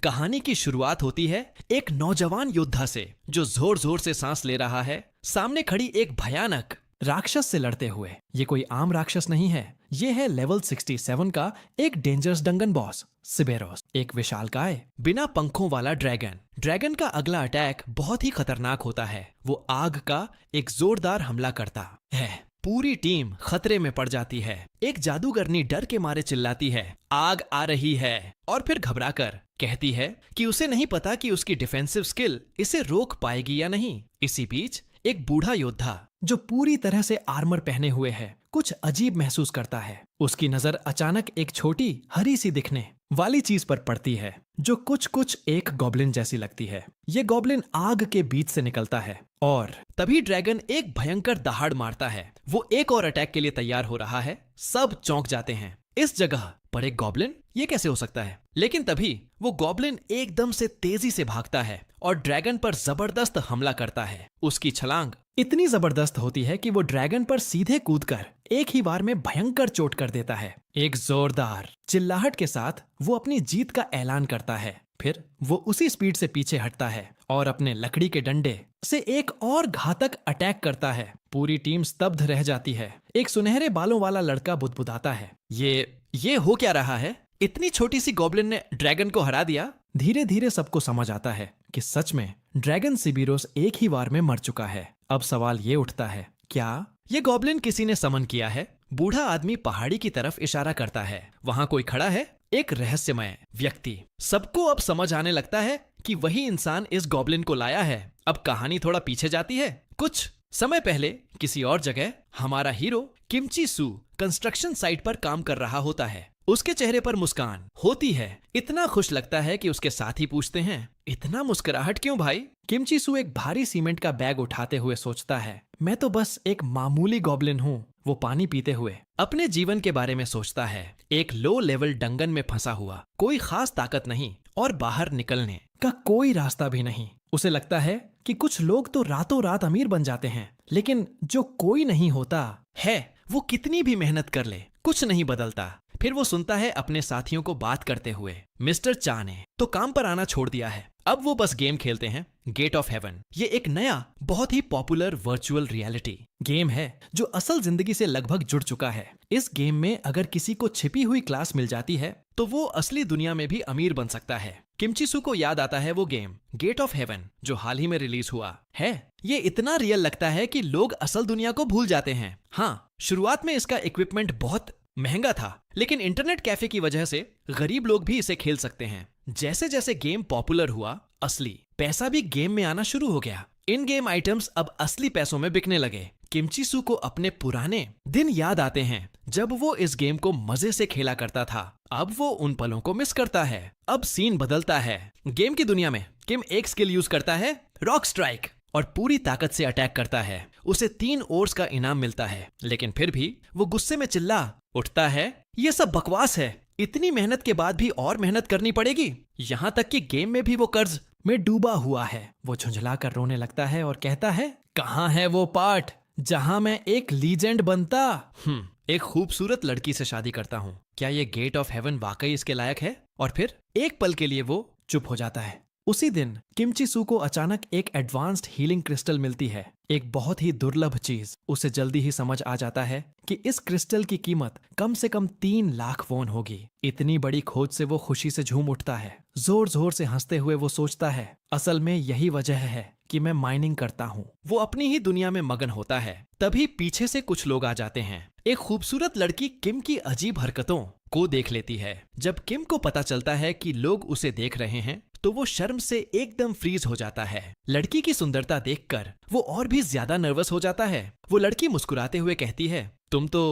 कहानी की शुरुआत होती है एक नौजवान योद्धा से जो जोर जोर से सांस ले रहा है, सामने खड़ी एक भयानक राक्षस से लड़ते हुए। ये कोई आम राक्षस नहीं है, ये है लेवल 67 का एक डेंजरस डंगन बॉस सिबेरोस, एक विशालकाय बिना पंखों वाला ड्रैगन। ड्रैगन का अगला अटैक बहुत ही खतरनाक होता है। वो आग का एक जोरदार हमला करता है। पूरी टीम खतरे में पड़ जाती है। एक जादूगरनी डर के मारे चिल्लाती है, आग आ रही है, और फिर घबराकर कहती है कि उसे नहीं पता कि उसकी डिफेंसिव स्किल इसे रोक पाएगी या नहीं। इसी बीच एक बूढ़ा योद्धा जो पूरी तरह से आर्मर पहने हुए है कुछ अजीब महसूस करता है। उसकी नजर अचानक एक छोटी हरी सी दिखने वाली चीज पर पड़ती है जो कुछ एक गॉब्लिन जैसी लगती है। ये गॉब्लिन आग के बीच से निकलता है और तभी ड्रैगन एक भयंकर दहाड़ मारता है। वो एक और अटैक के लिए तैयार हो रहा है। सब चौंक जाते हैं। इस जगह पर एक गॉब्लिन, ये कैसे हो सकता है? लेकिन तभी वो गॉब्लिन एकदम से तेजी से भागता है और ड्रैगन पर जबरदस्त हमला करता है। उसकी छलांग इतनी जबरदस्त होती है कि वो ड्रैगन पर सीधे कूदकर एक ही बार में भयंकर चोट कर देता है। एक जोरदार चिल्लाहट के साथ वो अपनी जीत का ऐलान करता है। फिर वो उसी स्पीड से पीछे हटता है और अपने लकड़ी के डंडे से एक और घातक अटैक करता है। पूरी टीम स्तब्ध रह जाती है। एक सुनहरे बालों वाला लड़का बुदबुदाता है, ये हो क्या रहा है? इतनी छोटी सी गॉब्लिन ने ड्रैगन को हरा दिया। धीरे धीरे सबको समझ आता है कि सच में ड्रैगन सिबिरोस एक ही बार में मर चुका है। अब सवाल ये उठता है, क्या ये गॉब्लिन किसी ने समन किया है? बूढ़ा आदमी पहाड़ी की तरफ इशारा करता है। वहां कोई खड़ा है, एक रहस्यमय व्यक्ति। सबको अब समझ आने लगता है कि वही इंसान इस गॉब्लिन को लाया है। अब कहानी थोड़ा पीछे जाती है। कुछ समय पहले किसी और जगह हमारा हीरो किमची सू कंस्ट्रक्शन साइट पर काम कर रहा होता है। उसके चेहरे पर मुस्कान होती है। इतना खुश लगता है कि उसके साथी पूछते हैं, इतना मुस्कुराहट क्यों भाई? किमची सू एक भारी सीमेंट का बैग उठाते हुए सोचता है, मैं तो बस एक मामूली गॉब्लिन हूँ। वो पानी पीते हुए अपने जीवन के बारे में सोचता है। एक लो लेवल डंगन में फंसा हुआ, कोई खास ताकत नहीं और बाहर निकलने का कोई रास्ता भी नहीं। उसे लगता है कि कुछ लोग तो रातों रात अमीर बन जाते हैं, लेकिन जो कोई नहीं होता है वो कितनी भी मेहनत कर ले कुछ नहीं बदलता। फिर वो सुनता है अपने साथियों को बात करते हुए, मिस्टर चा ने तो काम पर आना छोड़ दिया है, अब वो बस गेम खेलते हैं, गेट ऑफ हेवन। ये एक नया बहुत ही पॉपुलर वर्चुअल रियलिटी गेम है जो असल जिंदगी से लगभग जुड़ चुका है। इस गेम में अगर किसी को छिपी हुई क्लास मिल जाती है तो वो असली दुनिया में भी अमीर बन सकता है। किमचिसू को याद आता है वो गेम गेट ऑफ हेवन जो हाल ही में रिलीज हुआ है। ये इतना रियल लगता है कि लोग असल दुनिया को भूल जाते हैं। हाँ, शुरुआत में इसका इक्विपमेंट बहुत महंगा था, लेकिन इंटरनेट कैफे की वजह से गरीब लोग भी इसे खेल सकते हैं। जैसे जैसे गेम पॉपुलर हुआ, असली पैसा भी गेम में आना शुरू हो गया। इन गेम आइटम्स अब असली पैसों में बिकने लगे। किमचिसू को अपने पुराने दिन याद आते हैं जब वो इस गेम को मजे से खेला करता था। अब वो उन पलों को मिस करता है। अब सीन बदलता है। गेम की दुनिया में किम एक स्किल यूज करता है, रॉक स्ट्राइक, और पूरी ताकत से अटैक करता है। उसे 3 ओर्स का इनाम मिलता है, लेकिन फिर भी वो गुस्से में चिल्ला उठता है, ये सब बकवास है। इतनी मेहनत के बाद भी और मेहनत करनी पड़ेगी। यहाँ तक कि गेम में भी वो कर्ज में डूबा हुआ है। वो झुंझलाकर रोने लगता है और कहता है, कहाँ है वो पार्ट जहां मैं एक लीजेंड बनता? एक खूबसूरत लड़की से शादी करता हूँ। क्या ये गेट ऑफ हेवन वाकई इसके लायक है? और फिर एक पल के लिए वो चुप हो जाता है। उसी दिन किमचिसू को अचानक एक एडवांस्ड हीलिंग क्रिस्टल मिलती है, एक बहुत ही दुर्लभ चीज। उसे जल्दी ही समझ आ जाता है कि इस क्रिस्टल की कीमत कम से कम 3 लाख वॉन होगी। इतनी बड़ी खोज से वो खुशी से झूम उठता है। जोर जोर से हंसते हुए वो सोचता है, असल में यही वजह है कि मैं माइनिंग करता हूँ। वो अपनी ही दुनिया में मगन होता है। तभी पीछे से कुछ लोग आ जाते हैं। एक खूबसूरत लड़की किम की अजीब हरकतों को देख लेती है। जब किम को पता चलता है कि लोग उसे देख रहे हैं तो वो शर्म से एकदम फ्रीज हो जाता है। लड़की की सुंदरता देखकर वो और भी ज्यादा नर्वस हो जाता है। वो लड़की मुस्कुराते हुए कहती है, तुम तो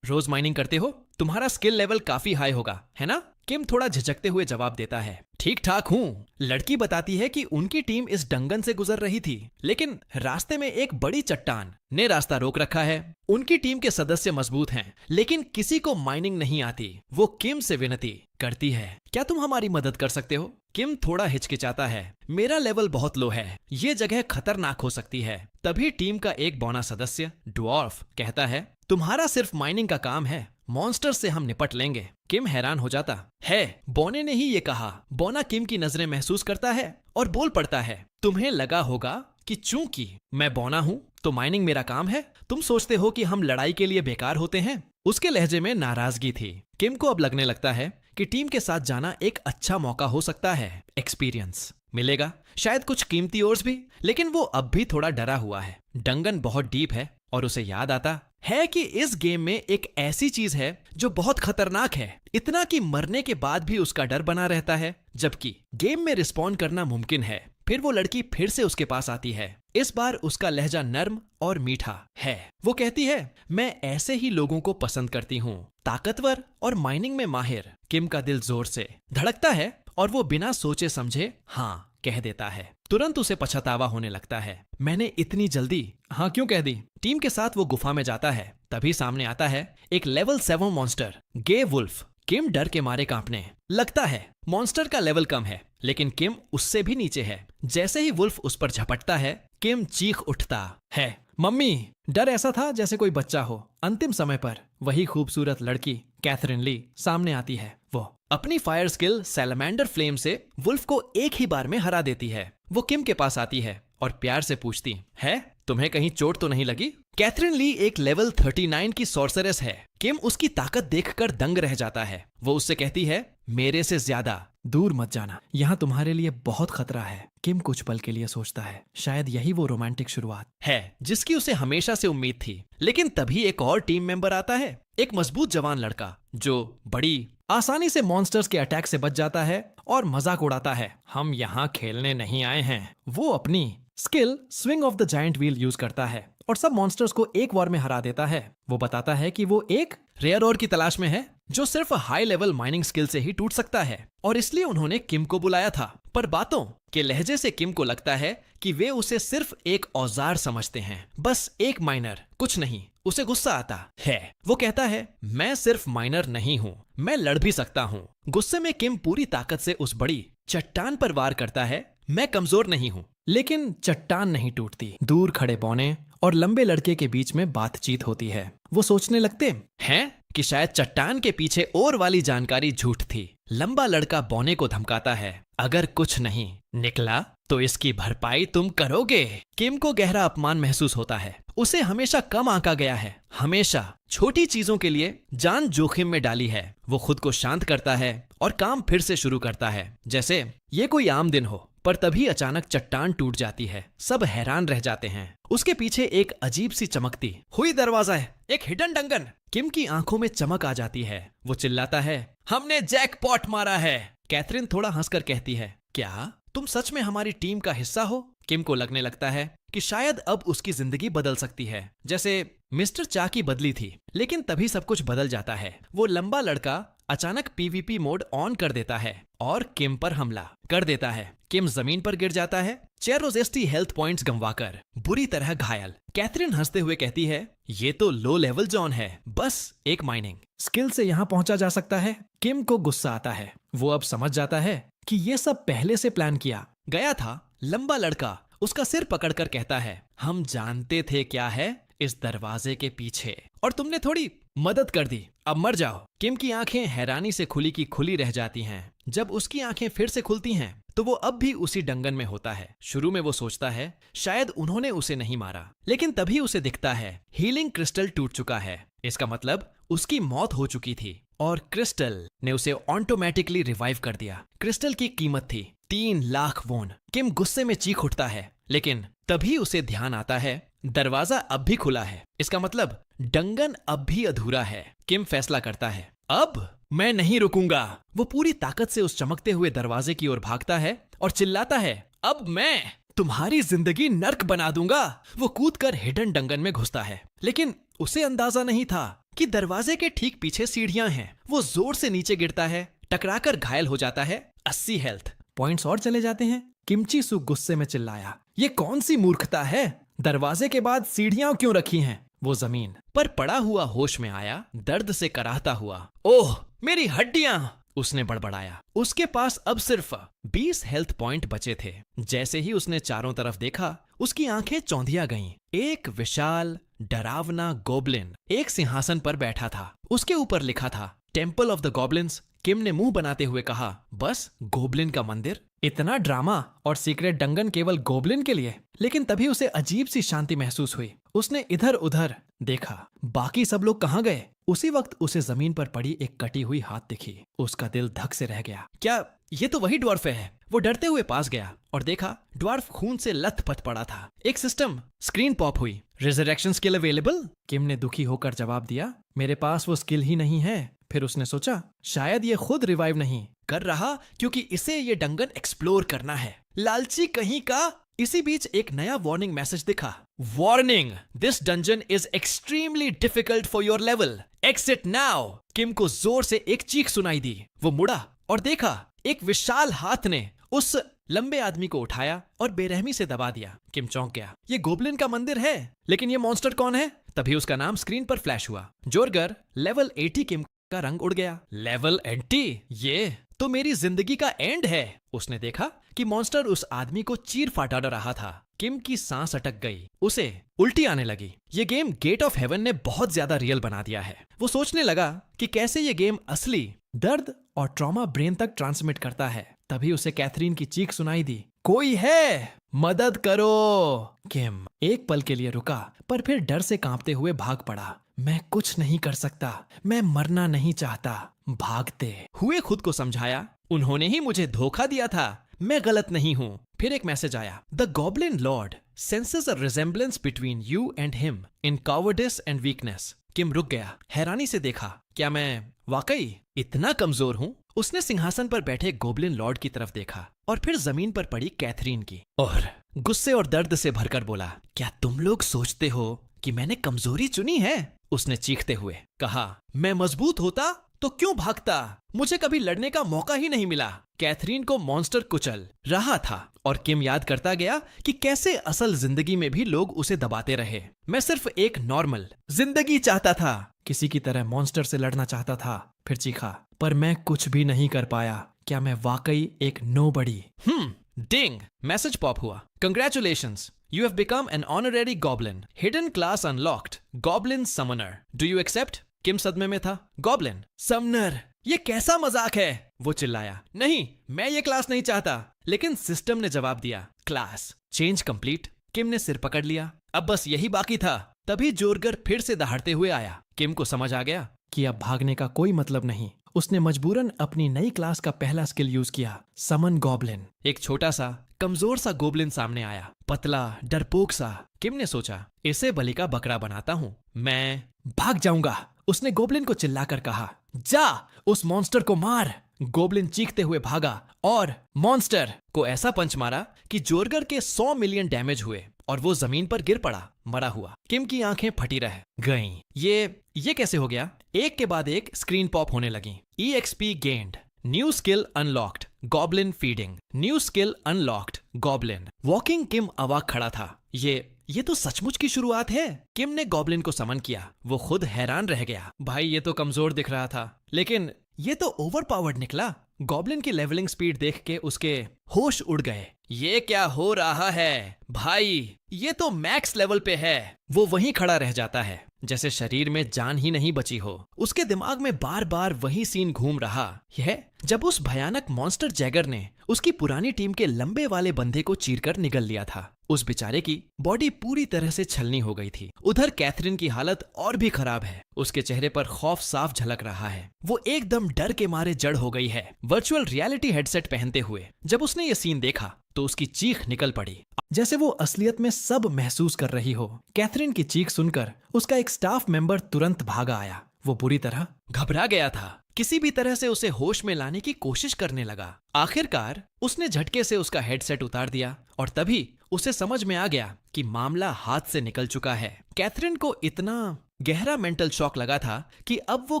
रोज माइनिंग करते हो, तुम्हारा स्किल लेवल काफी हाई होगा, है ना? किम थोड़ा झिझकते हुए जवाब देता है, ठीक ठाक हूँ। लड़की बताती है कि उनकी टीम इस डंगन से गुजर रही थी, लेकिन रास्ते में एक बड़ी चट्टान ने रास्ता रोक रखा है। उनकी टीम के सदस्य मजबूत हैं, लेकिन किसी को माइनिंग नहीं आती। वो किम से विनती करती है, क्या तुम हमारी मदद कर सकते हो? किम थोड़ा हिचकिचाता है, मेरा लेवल बहुत लो है, ये जगह खतरनाक हो सकती है। तभी टीम का एक बौना सदस्य ड्वार्फ कहता है, तुम्हारा सिर्फ माइनिंग का काम है मॉन्स्टर से हम निपट लेंगे। किम हैरान हो जाता है, बोने ने ही ये कहा। बोना किम की नजरें महसूस करता है और बोल पड़ता है, तुम्हें लगा होगा कि चूंकि मैं बोना हूँ तो माइनिंग मेरा काम है। तुम सोचते हो कि हम लड़ाई के लिए बेकार होते हैं। उसके लहजे में नाराजगी थी। किम को अब लगने लगता है कि टीम के साथ जाना एक अच्छा मौका हो सकता है। एक्सपीरियंस मिलेगा, शायद कुछ कीमती ओर्स भी, लेकिन वो अब भी थोड़ा डरा हुआ है। डंगन बहुत डीप है और उसे याद आता है कि इस गेम में एक ऐसी चीज है जो बहुत खतरनाक है, इतना कि मरने के बाद भी उसका डर बना रहता है, जबकि गेम में रिस्पॉन्ड करना मुमकिन है। फिर वो लड़की फिर से उसके पास आती है। इस बार उसका लहजा नर्म और मीठा है। वो कहती है, मैं ऐसे ही लोगों को पसंद करती हूँ, ताकतवर और माइनिंग में माहिर। किम का दिल जोर से धड़कता है और वो बिना सोचे समझे हाँ कह देता है। तुरंत उसे पछतावा होने लगता है, मैंने इतनी जल्दी हाँ क्यों कह दी। टीम के साथ वो गुफा में जाता है। तभी सामने आता है एक लेवल 7 मॉन्स्टर, गे वुल्फ। किम डर के मारे कांपने लगता है। मॉन्स्टर का लेवल कम है, लेकिन किम उससे भी नीचे है। जैसे ही वुल्फ उस पर झपटता है, किम चीख उठता है, मम्मी। डर ऐसा था जैसे कोई बच्चा हो। अंतिम समय पर वही खूबसूरत लड़की कैथरीन ली सामने आती है। वो अपनी फायर स्किल सैलमेंडर फ्लेम से वुल्फ को एक ही बार में हरा देती है। वो किम के पास आती है और प्यार से पूछती है, तुम्हें कहीं चोट तो नहीं लगी? कैथरीन ली एक लेवल 39 की सॉर्सरेस है। किम उसकी ताकत देखकर दंग रह जाता है। वो उससे कहती है, मेरे से ज्यादा दूर मत जाना, यहाँ तुम्हारे लिए बहुत खतरा है। किम कुछ पल के लिए सोचता है, शायद यही वो रोमांटिक शुरुआत है जिसकी उसे हमेशा से उम्मीद थी। लेकिन तभी एक और टीम मेंबर आता है, एक मजबूत जवान लड़का जो बड़ी आसानी से मॉन्स्टर्स के अटैक से बच जाता है और मजाक उड़ाता है। हम यहाँ खेलने नहीं आए हैं। वो अपनी skill swing of the giant wheel use करता है और सब मॉन्स्टर्स को एक वार में हरा देता है। वो बताता है कि वो एक रेयर ओर की तलाश में है जो सिर्फ हाई लेवल माइनिंग स्किल से ही टूट सकता है, और इसलिए उन्होंने किम को बुलाया था। पर बातों के लहजे से किम को लगता है कि वे उसे सिर्फ एक औजार समझते हैं, बस एक माइनर, कुछ नहीं। उसे गुस्सा आता है। वो कहता है, मैं सिर्फ माइनर नहीं हूँ, मैं लड़ भी सकता हूँ। गुस्से में किम पूरी ताकत से उस बड़ी चट्टान पर वार करता है। मैं कमजोर नहीं हूँ। लेकिन चट्टान नहीं टूटती। दूर खड़े बौने और लंबे लड़के के बीच में बातचीत होती है। वो सोचने लगते हैं कि शायद चट्टान के पीछे और वाली जानकारी झूठ थी। लंबा लड़का बौने को धमकाता है, अगर कुछ नहीं निकला तो इसकी भरपाई तुम करोगे। किम को गहरा अपमान महसूस होता है। उसे हमेशा कम आंका गया है, हमेशा छोटी चीजों के लिए जान जोखिम में डाली है। वो खुद को शांत करता है और काम फिर से शुरू करता है जैसे ये कोई आम दिन हो। पर तभी अचानक चट्टान टूट जाती है। सब हैरान रह जाते हैं। उसके पीछे एक अजीब सी चमकती हुई दरवाजा है, एक हिडन डंगन। किम की आंखों में चमक आ जाती है। वो चिल्लाता है, हमने जैकपॉट मारा है। कैथरीन थोड़ा हंसकर कहती है, क्या तुम सच में हमारी टीम का हिस्सा हो? किम को लगने लगता है कि शायद अब उसकी जिंदगी बदल सकती है, जैसे मिस्टर चा की बदली थी। लेकिन तभी सब कुछ बदल जाता है। वो लंबा लड़का अचानक पीवीपी मोड ऑन कर देता है और किम पर हमला कर देता है। किम जमीन पर गिर जाता है, चेरोजेस्टी हेल्थ पॉइंट्स गंवाकर बुरी तरह घायल। कैथरीन हंसते हुए कहती है, ये तो लो लेवल जॉन है, बस एक माइनिंग स्किल से यहाँ पहुंचा जा सकता है। किम को गुस्सा आता है। वो अब समझ जाता है कि ये सब पहले से प्लान किया गया था। लंबा लड़का उसका सिर पकड़कर कहता है, हम जानते थे क्या है इस दरवाजे के पीछे, और तुमने थोड़ी मदद कर दी, अब मर जाओ। किम की आंखें हैरानी से खुली की खुली रह जाती हैं। जब उसकी आंखें फिर से खुलती हैं तो वो अब भी उसी डंगन में होता है। शुरू में वो सोचता है शायद उन्होंने उसे नहीं मारा, लेकिन तभी उसे दिखता है हीलिंग क्रिस्टल टूट चुका है। इसका मतलब उसकी मौत हो चुकी थी और क्रिस्टल ने उसे ऑटोमेटिकली रिवाइव कर दिया। क्रिस्टल की कीमत थी 3 लाख वोन। किम गुस्से में चीख उठता है, लेकिन तभी उसे ध्यान आता है दरवाजा अब भी खुला है। इसका मतलब डंगन अब भी अधूरा है। किम फैसला करता है, अब मैं नहीं रुकूंगा। वो पूरी ताकत से उस चमकते हुए दरवाजे की ओर भागता है और चिल्लाता है, अब मैं तुम्हारी जिंदगी नर्क बना दूंगा। वो कूदकर हिडन डंगन में घुसता है, लेकिन उसे अंदाजा नहीं था कि दरवाजे के ठीक पीछे सीढ़ियां हैं। वो जोर से नीचे गिरता है, टकराकर घायल हो जाता है। 80 हेल्थ पॉइंट्स और चले जाते हैं। किमची सु गुस्से में चिल्लाया, ये कौन सी मूर्खता है? दरवाजे के बाद सीढ़ियां क्यों रखी हैं? वो जमीन पर पड़ा हुआ होश में आया, दर्द से कराहता हुआ, ओह मेरी हड्डियां, उसने बड़बड़ाया। उसके पास अब सिर्फ 20 हेल्थ पॉइंट बचे थे। जैसे ही उसने चारों तरफ देखा, उसकी आंखें चौंधिया गईं। एक विशाल डरावना गोब्लिन एक सिंहासन पर बैठा था। उसके ऊपर लिखा था टेम्पल ऑफ द गॉब्लिन्स। किम ने मुंह बनाते हुए कहा, बस गोब्लिन का मंदिर? इतना ड्रामा और सीक्रेट डंगन केवल गोब्लिन के लिए? लेकिन तभी उसे अजीब सी शांति महसूस हुई। उसने इधर उधर देखा, बाकी सब लोग कहाँ गए? उसी वक्त उसे जमीन पर पड़ी एक कटी हुई हाथ दिखी। उसका दिल धक से रह गया। क्या ये तो वही ड्वार्फ है? वो डरते हुए पास गया और देखा ड्वार्फ खून से लथपथ पड़ा था। एक सिस्टम स्क्रीन पॉप हुई। Resurrection skill available? किम ने दुखी होकर जवाब दिया, मेरे पास वो स्किल ही नहीं है। फिर उसने सोचा, शायद ये खुद रिवाइव नहीं कर रहा क्योंकि इसे ये डंगन एक्सप्लोर करना है। लालची कहीं का। इसी बीच एक नया वार्निंग मैसेज दिखा। Warning, this dungeon is extremely difficult for your level, exit now. Kim को जोर से एक चीख सुनाई दी। वो मुड़ा और देखा एक विशाल हाथ ने उस लंबे आदमी को उठाया और बेरहमी से दबा दिया। किम चौंक गया। ये गोब्लिन का मंदिर है, लेकिन ये मॉन्स्टर कौन है? तभी उसका नाम स्क्रीन पर फ्लैश हुआ। जोरगर लेवल 80। किम का रंग उड़ गया। लेवल 80? ये तो मेरी जिंदगी का एंड है। उसने देखा कि मॉन्स्टर उस आदमी को चीर फाटा रहा था। किम की सांस अटक गई। उसे उल्टी आने लगी। ये गेम गेट ऑफ हेवन ने बहुत ज्यादा रियल बना दिया है। वो सोचने लगा कि कैसे ये गेम असली दर्द और ट्रॉमा ब्रेन तक ट्रांसमिट करता है। तभी उसे कैथरीन की चीख सुनाई दी, कोई है, मदद करो। किम एक पल के लिए रुका, पर फिर डर से कांपते हुए भाग पड़ा। मैं कुछ नहीं कर सकता, मैं मरना नहीं चाहता। भागते हुए खुद को समझाया, उन्होंने ही मुझे धोखा दिया था, मैं गलत नहीं हूँ। फिर एक मैसेज आया, the goblin lord senses a resemblance between you and him in cowardice and weakness. Kim रुक गया, हैरानी से देखा, क्या मैं वाकई इतना कमजोर हूँ? उसने सिंहासन पर बैठे गोब्लिन लॉर्ड की तरफ देखा और फिर जमीन पर पड़ी कैथरीन की और गुस्से और दर्द से भरकर बोला, क्या तुम लोग सोचते हो कि मैंने कमजोरी चुनी है? उसने चीखते हुए कहा, मैं मजबूत होता तो क्यों भागता? मुझे कभी लड़ने का मौका ही नहीं मिला। कैथरीन को मॉन्स्टर कुचल रहा था और किम याद करता गया कि कैसे असल जिंदगी में भी लोग उसे दबाते रहे। मैं सिर्फ एक नॉर्मल जिंदगी चाहता था, किसी की तरह मॉन्स्टर से लड़ना चाहता था। फिर चीखा, पर मैं कुछ भी नहीं कर पाया। क्या मैं वाकई एक नोबडी? डिंग मैसेज पॉप हुआ, congratulations, you have become an honorary goblin, hidden class unlocked, goblin summoner, do you accept? किम सदमे में था। गॉब्लिन समनर, ये कैसा मजाक है? वो चिल्लाया, नहीं, मैं ये क्लास नहीं चाहता। लेकिन सिस्टम ने जवाब दिया, क्लास चेंज कंप्लीट। किम ने सिर पकड़ लिया, अब बस यही बाकी था। तभी जोरगर फिर से दहाड़ते हुए आया। किम को समझ आ गया कि अब भागने का कोई मतलब नहीं। उसने मजबूरन अपनी नई क्लास का पहला स्किल यूज किया, समन गॉब्लिन। एक छोटा सा कमजोर सा गोब्लिन सामने आया, पतला डरपोक सा। किम ने सोचा, इसे बलि का बकरा बनाता हूँ, मैं भाग जाऊंगा। उसने गोब्लिन को चिल्लाकर कहा, जा उस मॉन्स्टर को मार। गोब्लिन चीखते हुए भागा और मॉन्स्टर को ऐसा पंच मारा कि जोरगर के 100 मिलियन डैमेज हुए और वो जमीन पर गिर पड़ा, मरा हुआ। किम की आंखें फटी रह गईं। ये कैसे हो गया? एक के बाद एक स्क्रीन पॉप होने लगी। EXP gained, new skill unlocked, goblin feeding, new skill unlocked, goblin walking. Kim अवाक खड़ा था। ये तो सचमुच की शुरुआत है। किम ने गॉब्लिन को समन किया। वो खुद हैरान रह गया, भाई ये तो कमजोर दिख रहा था, लेकिन ये तो ओवरपावर्ड निकला। गॉब्लिन की लेवलिंग स्पीड देख के उसके होश उड़ गए। ये क्या हो रहा है भाई? ये तो मैक्स लेवल पे है। वो वहीं खड़ा रह जाता है जैसे शरीर में जान ही नहीं बची हो। उसके दिमाग में बार बार वही सीन घूम रहा है जब उस भयानक मॉन्स्टर जैगर ने उसकी पुरानी टीम के लंबे वाले बंधे को चीरकर निगल लिया था। उस बेचारे की बॉडी पूरी तरह से छलनी हो गई थी। उधर कैथरीन की हालत और भी खराब है। उसके चेहरे पर खौफ साफ झलक रहा है। वो एकदम डर के मारे जड़ हो गई है। वर्चुअल रियलिटी हेडसेट पहनते हुए जब उसने ये सीन देखा तो उसकी चीख निकल पड़ी, जैसे वो असलियत में सब महसूस कर रही हो। कैथरीन की चीख सुनकर उसका एक स्टाफ मेंबर तुरंत भागा आया। वो बुरी तरह घबरा गया था, किसी भी तरह से उसे होश में लाने की कोशिश करने लगा। आखिरकार उसने झटके से उसका हेडसेट उतार दिया और तभी उसे समझ में आ गया कि मामला हाथ से निकल चुका है। कैथरीन को इतना गहरा मेंटल शॉक लगा था कि अब वो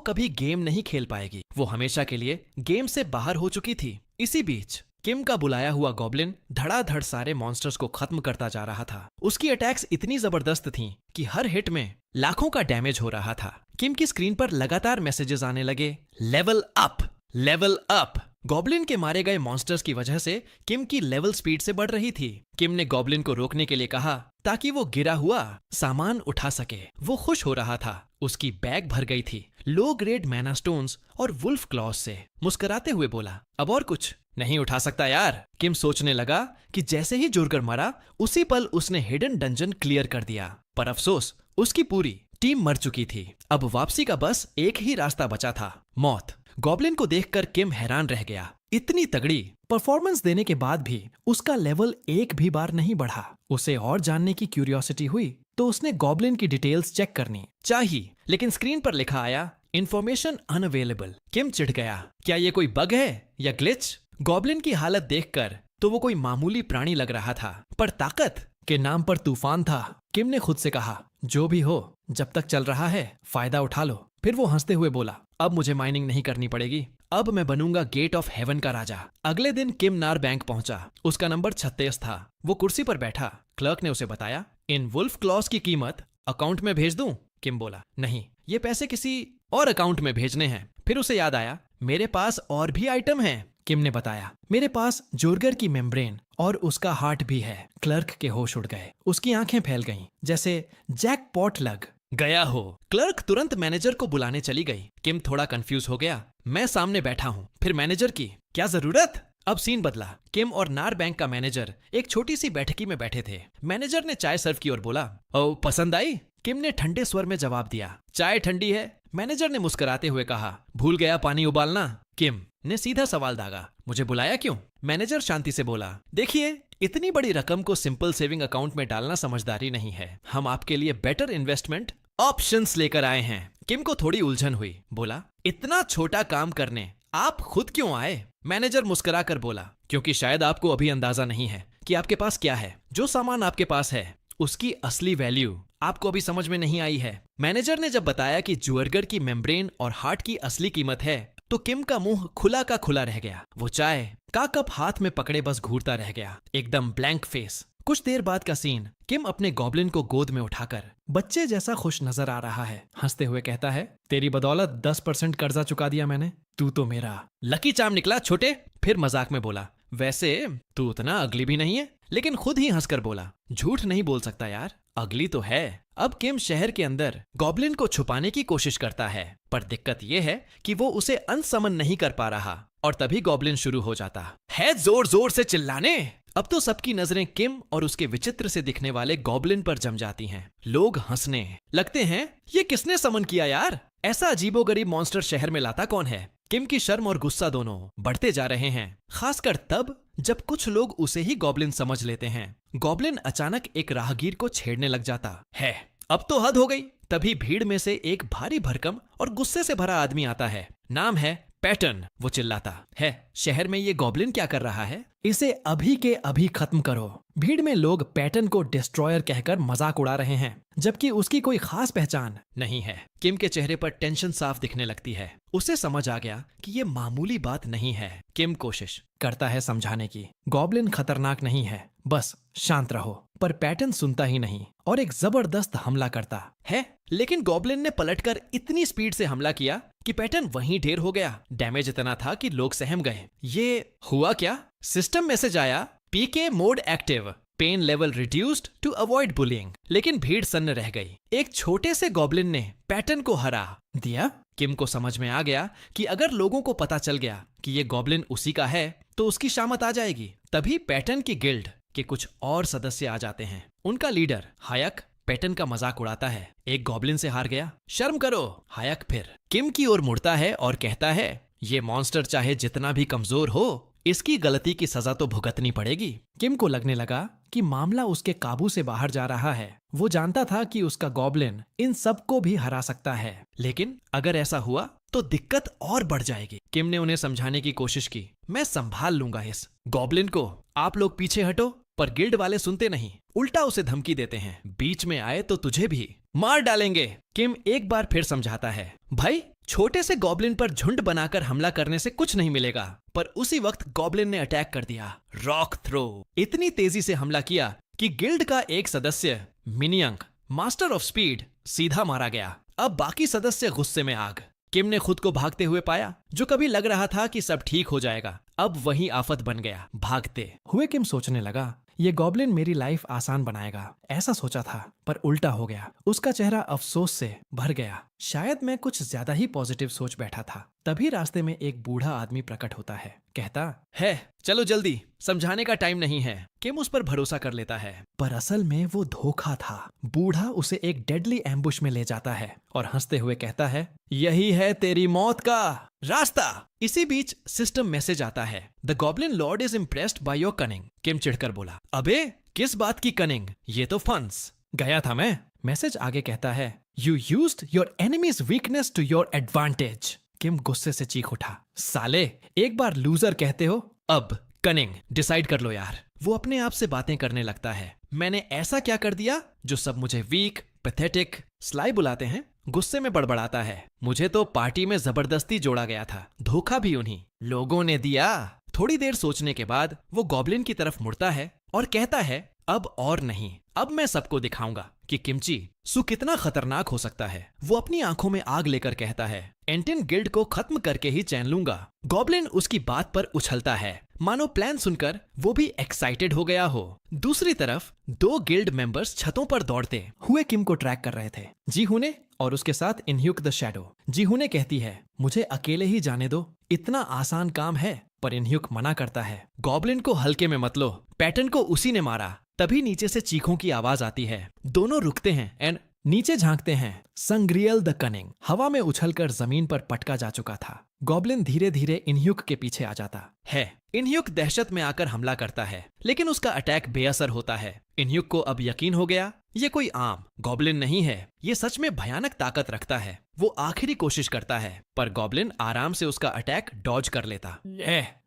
कभी गेम नहीं खेल पाएगी। वो हमेशा के लिए गेम से बाहर हो चुकी थी। इसी बीच किम का बुलाया हुआ गॉब्लिन धड़ाधड़ सारे मॉन्स्टर्स को खत्म करता जा रहा था। उसकी अटैक्स इतनी जबरदस्त थीं कि हर हिट में लाखों का डैमेज हो रहा था। किम की स्क्रीन पर लगातार मैसेजेस आने लगे, level up, level up. Goblin के मारे गए मॉन्स्टर्स की वजह से किम की लेवल स्पीड से बढ़ रही थी। किम ने गॉब्लिन को रोकने के लिए कहा ताकि वो गिरा हुआ सामान उठा सके। वो खुश हो रहा था, उसकी बैग भर गई थी लो ग्रेड मैना स्टोन्स और वुल्फ क्लॉज से। मुस्कुराते हुए बोला, अब और कुछ नहीं उठा सकता यार। किम सोचने लगा कि जैसे ही जुड़कर मरा उसी पल उसने हिडन डंजन क्लियर कर दिया, पर अफसोस उसकी पूरी टीम मर चुकी थी। अब वापसी का बस एक ही रास्ता बचा था, मौत। गॉब्लिन को देखकर किम हैरान रह गया। इतनी तगड़ी परफॉर्मेंस देने के बाद भी उसका लेवल एक भी बार नहीं बढ़ा। उसे और जानने की क्यूरियोसिटी हुई तो उसने गॉब्लिन की डिटेल्स चेक करनी चाहिए, लेकिन स्क्रीन पर लिखा आया इंफॉर्मेशन अनअवेलेबल। किम चिढ़ गया, क्या ये कोई बग है या ग्लिच? गॉब्लिन की हालत देखकर तो वो कोई मामूली प्राणी लग रहा था, पर ताकत के नाम पर तूफान था। किम ने खुद से कहा, जो भी हो जब तक चल रहा है फायदा उठा लो। फिर वो हंसते हुए बोला, अब मुझे माइनिंग नहीं करनी पड़ेगी, अब मैं बनूंगा गेट ऑफ हेवन का राजा। अगले दिन किम नार बैंक पहुंचा। उसका नंबर 36 था। वो कुर्सी पर बैठा। क्लर्क ने उसे बताया, इन वुल्फ क्लॉज की कीमत अकाउंट में भेज दूं? किम बोला, नहीं, ये पैसे किसी और अकाउंट में भेजने हैं। फिर उसे याद आया, मेरे पास और भी आइटम हैं। किम ने बताया, मेरे पास जोरगर की मेम्ब्रेन और उसका हार्ट भी है। क्लर्क के होश उड़ गए, उसकी आंखें फैल गईं, जैसे जैकपॉट लग गया हो। क्लर्क तुरंत मैनेजर को बुलाने चली गई। किम थोड़ा कंफ्यूज हो गया, मैं सामने बैठा हूँ, फिर मैनेजर की क्या जरूरत? अब सीन बदला। किम और नार बैंक का मैनेजर एक छोटी सी बैठकी में बैठे थे। मैनेजर ने चाय सर्व की और बोला, ओ पसंद आई? किम ने ठंडे स्वर में जवाब दिया, चाय ठंडी है। मैनेजर ने मुस्कुराते हुए कहा, भूल गया पानी उबालना? किम ने सीधा सवाल दागा, मुझे बुलाया क्यों? मैनेजर शांति से बोला, देखिए, इतनी बड़ी रकम को सिंपल सेविंग अकाउंट में डालना समझदारी नहीं है। हम आपके लिए बेटर इन्वेस्टमेंट ऑप्शंस लेकर आए हैं। किम को थोड़ी उलझन हुई, बोला, इतना छोटा काम करने आप खुद क्यों आए? मैनेजर मुस्कुरा कर बोला, क्योंकि शायद आपको अभी अंदाजा नहीं है कि आपके पास क्या है। जो सामान आपके पास है उसकी असली वैल्यू आपको अभी समझ में नहीं आई है। मैनेजर ने जब बताया कि जुअरगर की मेम्ब्रेन और हार्ट की असली कीमत है तो किम का मुंह खुला का खुला रह गया। वो चाय का कप हाथ में पकड़े बस घूरता रह गया, एकदम ब्लैंक फेस। कुछ देर बाद का सीन, किम अपने गॉब्लिन को गोद में उठाकर बच्चे जैसा खुश नजर आ रहा है। हंसते हुए कहता है, तेरी बदौलत 10% कर्जा चुका दिया मैंने। तू तो मेरा लकी चार्म निकला छोटे। फिर मजाक में बोला, वैसे तू उतना अगली भी नहीं है। लेकिन खुद ही हंसकर बोला, झूठ नहीं बोल सकता यार, अगली तो है। अब किम शहर के अंदर गॉब्लिन को छुपाने की कोशिश करता है, पर दिक्कत यह है कि वो उसे अनसमन नहीं कर पा रहा। और तभी गॉब्लिन शुरू हो जाता है जोर जोर से चिल्लाने। अब तो सबकी नजरें किम और उसके विचित्र से दिखने वाले गॉब्लिन पर जम जाती हैं। लोग हंसने लगते हैं, ये किसने समन किया यार? ऐसा अजीबोगरीब मॉन्स्टर शहर में लाता कौन है? किम की शर्म और गुस्सा दोनों बढ़ते जा रहे हैं, खासकर तब जब कुछ लोग उसे ही गॉब्लिन समझ लेते हैं। गॉब्लिन अचानक एक राहगीर को छेड़ने लग जाता है। अब तो हद हो गई। तभी भीड़ में से एक भारी भरकम और गुस्से से भरा आदमी आता है। नाम है पैटर्न। वो चिल्लाता है, शहर में ये गॉब्लिन क्या कर रहा है? इसे अभी के अभी खत्म करो। भीड़ में लोग पैटर्न को डिस्ट्रॉयर कहकर मजाक उड़ा रहे हैं, जबकि उसकी कोई खास पहचान नहीं है। किम के चेहरे पर टेंशन साफ दिखने लगती है। उसे समझ आ गया कि ये मामूली बात नहीं है। किम कोशिश करता है समझाने की, गॉब्लिन खतरनाक नहीं है, बस शांत रहो। पर पैटर्न सुनता ही नहीं और एक जबरदस्त हमला करता है। लेकिन गॉब्लिन ने पलटकर इतनी स्पीड से हमला किया कि पैटर्न वहीं ढेर हो गया। डैमेज इतना था कि लोग सहम गए। ये हुआ क्या? सिस्टम मैसेज आया, PK mode active, pain level reduced to avoid bullying. लेकिन भीड़ सन्न रह गई। एक छोटे से गॉब्लिन ने पैटर्न को हरा दिया। किम को समझ में आ गया कि अगर लोगों को पता चल गया कि ये गॉब्लिन उसी का है तो उसकी शामत आ जाएगी। तभी पैटर्न की गिल्ड के कुछ और सदस्य आ जाते हैं। उनका लीडर हायक पैटर्न का मजाक उड़ाता है, एक गॉब्लिन से हार गया, शर्म करो। हायक फिर किम की ओर मुड़ता है और कहता है, ये मॉन्स्टर चाहे जितना भी कमजोर हो, इसकी गलती की सजा तो भुगतनी पड़ेगी। किम को लगने लगा कि मामला उसके काबू से बाहर जा रहा है। वो जानता था कि उसका गॉब्लिन इन सबको भी हरा सकता है, लेकिन अगर ऐसा हुआ तो दिक्कत और बढ़ जाएगी। किम ने उन्हें समझाने की कोशिश की, मैं संभाल लूंगा इस गॉब्लिन को, आप लोग पीछे हटो। पर गिल्ड वाले सुनते नहीं, उल्टा उसे धमकी देते हैं, बीच में आए तो तुझे भी मार डालेंगे। किम एक बार फिर समझाता है, भाई छोटे से गॉब्लिन पर झुंड बनाकर हमला करने से कुछ नहीं मिलेगा। पर उसी वक्त गॉब्लिन ने अटैक कर दिया, रॉक थ्रो। इतनी तेजी से हमला किया कि गिल्ड का एक सदस्य मिनियंग, मास्टर ऑफ स्पीड, सीधा मारा गया। अब बाकी सदस्य गुस्से में आग। किम ने खुद को भागते हुए पाया। जो कभी लग रहा था कि सब ठीक हो जाएगा, अब वही आफत बन गया। भागते हुए किम सोचने लगा, ये गॉब्लिन मेरी लाइफ आसान बनाएगा। ऐसा सोचा था, पर उल्टा हो गया। उसका चेहरा अफसोस से भर गया। शायद मैं कुछ ज्यादा ही पॉजिटिव सोच बैठा था। तभी रास्ते में एक बूढ़ा आदमी प्रकट होता है। कहता है, चलो जल्दी, समझाने का टाइम नहीं है। किम उस पर भरोसा कर लेता है, पर असल में वो धोखा था। बूढ़ा उसे एक डेडली एम्बुश में ले जाता है और हंसते हुए कहता है, यही है तेरी मौत का रास्ता। इसी बीच सिस्टम मैसेज आता है, the goblin lord is impressed by your cunning. Kim चिढ़कर बोला, अबे किस बात की कनिंग, ये तो फंस गया था मैं। मैसेज आगे कहता है, you used your enemies weakness to your advantage. Kim गुस्से से चीख उठा, साले एक बार लूजर कहते हो, अब कनिंग डिसाइड कर लो यार। वो अपने आप से बातें करने लगता है, मैंने ऐसा क्या कर दिया जो सब मुझे वीक, पैथेटिक, स्लाई बुलाते हैं। गुस्से में बड़बड़ाता है, मुझे तो पार्टी में जबरदस्ती जोड़ा गया था, धोखा भी उन्हीं लोगों ने दिया। थोड़ी देर सोचने के बाद वो गॉब्लिन की तरफ मुड़ता है और कहता है, अब और नहीं, अब मैं सबको दिखाऊंगा कि किमची सु कितना खतरनाक हो सकता है। वो अपनी आंखों में आग लेकर कहता है, एंटिन गिल्ड को खत्म करके ही चैन लूंगा। गॉब्लिन उसकी बात पर उछलता है, मानो प्लान सुनकर वो भी एक्साइटेड हो गया हो। दूसरी तरफ 2 गिल्ड मेंबर्स छतों पर दौड़ते हुए किम को ट्रैक कर रहे थे, जीहुने और उसके साथ इनह्युक द शैडो। जीहुने कहती है, मुझे अकेले ही जाने दो, इतना आसान काम है। पर इनह्युक मना करता है, गॉब्लिन को हल्के में मत लो, पैटर्न को उसी ने मारा। तभी नीचे से चीखों की आवाज आती है। दोनों रुकते हैं एंड नीचे झांकते हैं। संग्रियल द कनिंग हवा में उछलकर जमीन पर पटका जा चुका था। गॉब्लिन धीरे धीरे इनह्युक के पीछे आ जाता है। इनह्युक दहशत में आकर हमला करता है, लेकिन उसका अटैक बेअसर होता है। इनह्युक को अब यकीन हो गया, ये कोई आम गॉब्लिन नहीं है, ये सच में भयानक ताकत रखता है। वो आखिरी कोशिश करता है, पर गॉब्लिन आराम से उसका अटैक डॉज कर लेता।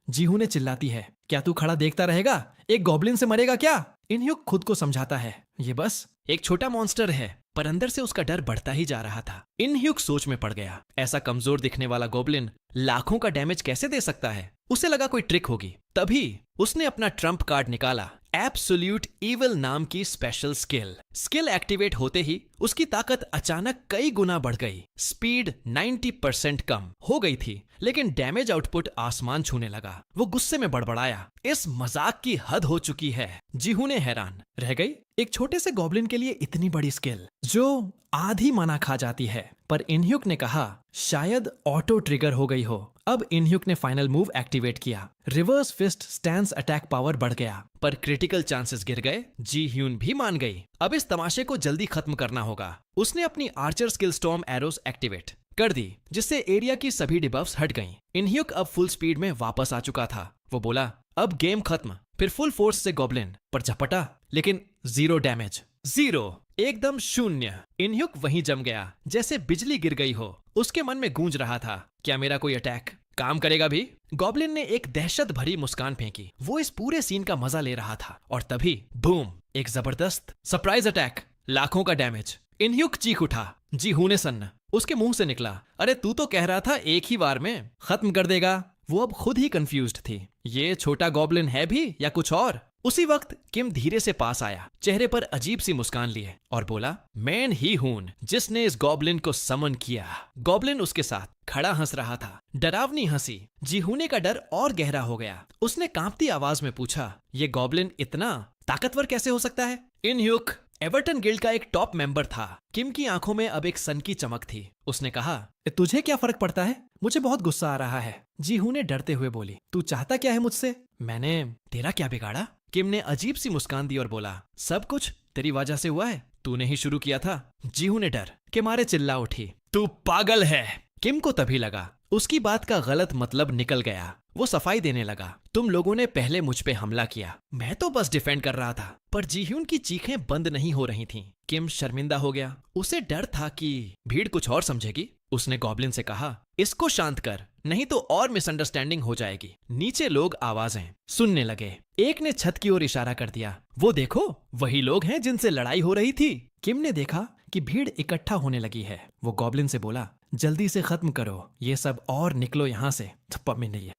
जीहू ने चिल्लाती है, क्या तू खड़ा देखता रहेगा? एक गॉब्लिन से मरेगा क्या? इनह्युक खुद को समझाता है, ये बस एक छोटा मॉन्स्टर है, पर अंदर से उसका डर बढ़ता ही जा रहा था। इनह्युक सोच में पड़ गया, ऐसा कमजोर दिखने वाला गॉब्लिन लाखों का डैमेज कैसे दे सकता है? उसे लगा कोई ट्रिक होगी। तभी उसने अपना ट्रम्प कार्ड निकाला, एब्सोल्यूट इविल नाम की स्पेशल स्किल। स्किल एक्टिवेट होते ही उसकी ताकत अचानक कई गुना बढ़ गई। स्पीड 90% कम हो गई थी, लेकिन डैमेज आउटपुट आसमान छूने लगा। वो गुस्से में बड़बड़ाया, इस मजाक की हद हो चुकी है। जीहू ने हैरान रह गई, एक छोटे से गॉब्लिन के लिए इतनी बड़ी स्किल जो आधी माना खा जाती है। पर इनह्युक ने कहा, शायद ऑटो ट्रिगर हो गई हो। अब इनह्युक ने फाइनल मूव एक्टिवेट किया। Reverse fist stance attack power बढ़ गया, पर क्रिटिकल चांसेस गिर गए। जी ह्यून भी मान गई, अब इस तमाशे को जल्दी खत्म करना होगा। उसने अपनी Archer skill storm arrows activate कर दी, जिससे एरिया की सभी डिबफ्स हट गईं। इनह्युक अब फुल स्पीड में वापस आ चुका था। वो बोला, अब गेम खत्म। फिर फुल फोर्स से गॉब्लिन पर झपटा, लेकिन 0 डैमेज, 0, एकदम शून्य। इनह्युक वहीं जम गया, जैसे बिजली गिर गई हो। उसके मन में गूंज रहा था, क्या मेरा कोई अटैक काम करेगा भी? गॉब्लिन ने एक दहशत भरी मुस्कान फेंकी। वो इस पूरे सीन का मजा ले रहा था, और तभी बूम, एक जबरदस्त सरप्राइज अटैक, लाखों का डैमेज। इनह्युक चीख उठा। जीहू ने सन्न उसके मुंह से निकला, अरे तू तो कह रहा था एक ही बार में खत्म कर देगा। वो अब खुद ही कंफ्यूज्ड थी, ये छोटा गॉब्लिन है भी या कुछ और? उसी वक्त किम धीरे से पास आया, चेहरे पर अजीब सी मुस्कान लिए, और बोला, मैं ही हूं जिसने इस गॉब्लिन को समन किया। गॉब्लिन उसके साथ खड़ा हंस रहा था, डरावनी हंसी। जीहूने का डर और गहरा हो गया। उसने कांपती आवाज में पूछा, ये गॉब्लिन इतना ताकतवर कैसे हो सकता है? इनह्युक एवर्टन गिल्ड का एक टॉप मेंबर था। किम की आंखों में अब एक सन की चमक थी। उसने कहा, तुझे क्या फर्क पड़ता है? मुझे बहुत गुस्सा आ रहा है। जीहू ने डरते हुए बोली, तू चाहता क्या है मुझसे? मैंने तेरा क्या बिगाड़ा? किम ने अजीब सी मुस्कान दी और बोला, सब कुछ तेरी वजह से हुआ है, तूने ही शुरू किया था। जीहू ने डर के मारे चिल्ला उठी, तू पागल है। किम को तभी लगा उसकी बात का गलत मतलब निकल गया। वो सफाई देने लगा, तुम लोगों ने पहले मुझ पे हमला किया, मैं तो बस डिफेंड कर रहा था। पर जीह्यून की चीखें बंद नहीं हो रही थीं। किम शर्मिंदा हो गया। उसे डर था कि भीड़ कुछ और समझेगी। उसने गॉब्लिन से कहा, इसको शांत कर, नहीं तो और मिसअंडरस्टैंडिंग हो जाएगी। नीचे लोग आवाजें सुनने लगे। एक ने छत की ओर इशारा कर दिया, वो देखो, वही लोग हैं जिनसे लड़ाई हो रही थी। किम ने देखा कि भीड़ इकट्ठा होने लगी है। वो गॉब्लिन से बोला, जल्दी से खत्म करो ये सब और निकलो यहाँ से।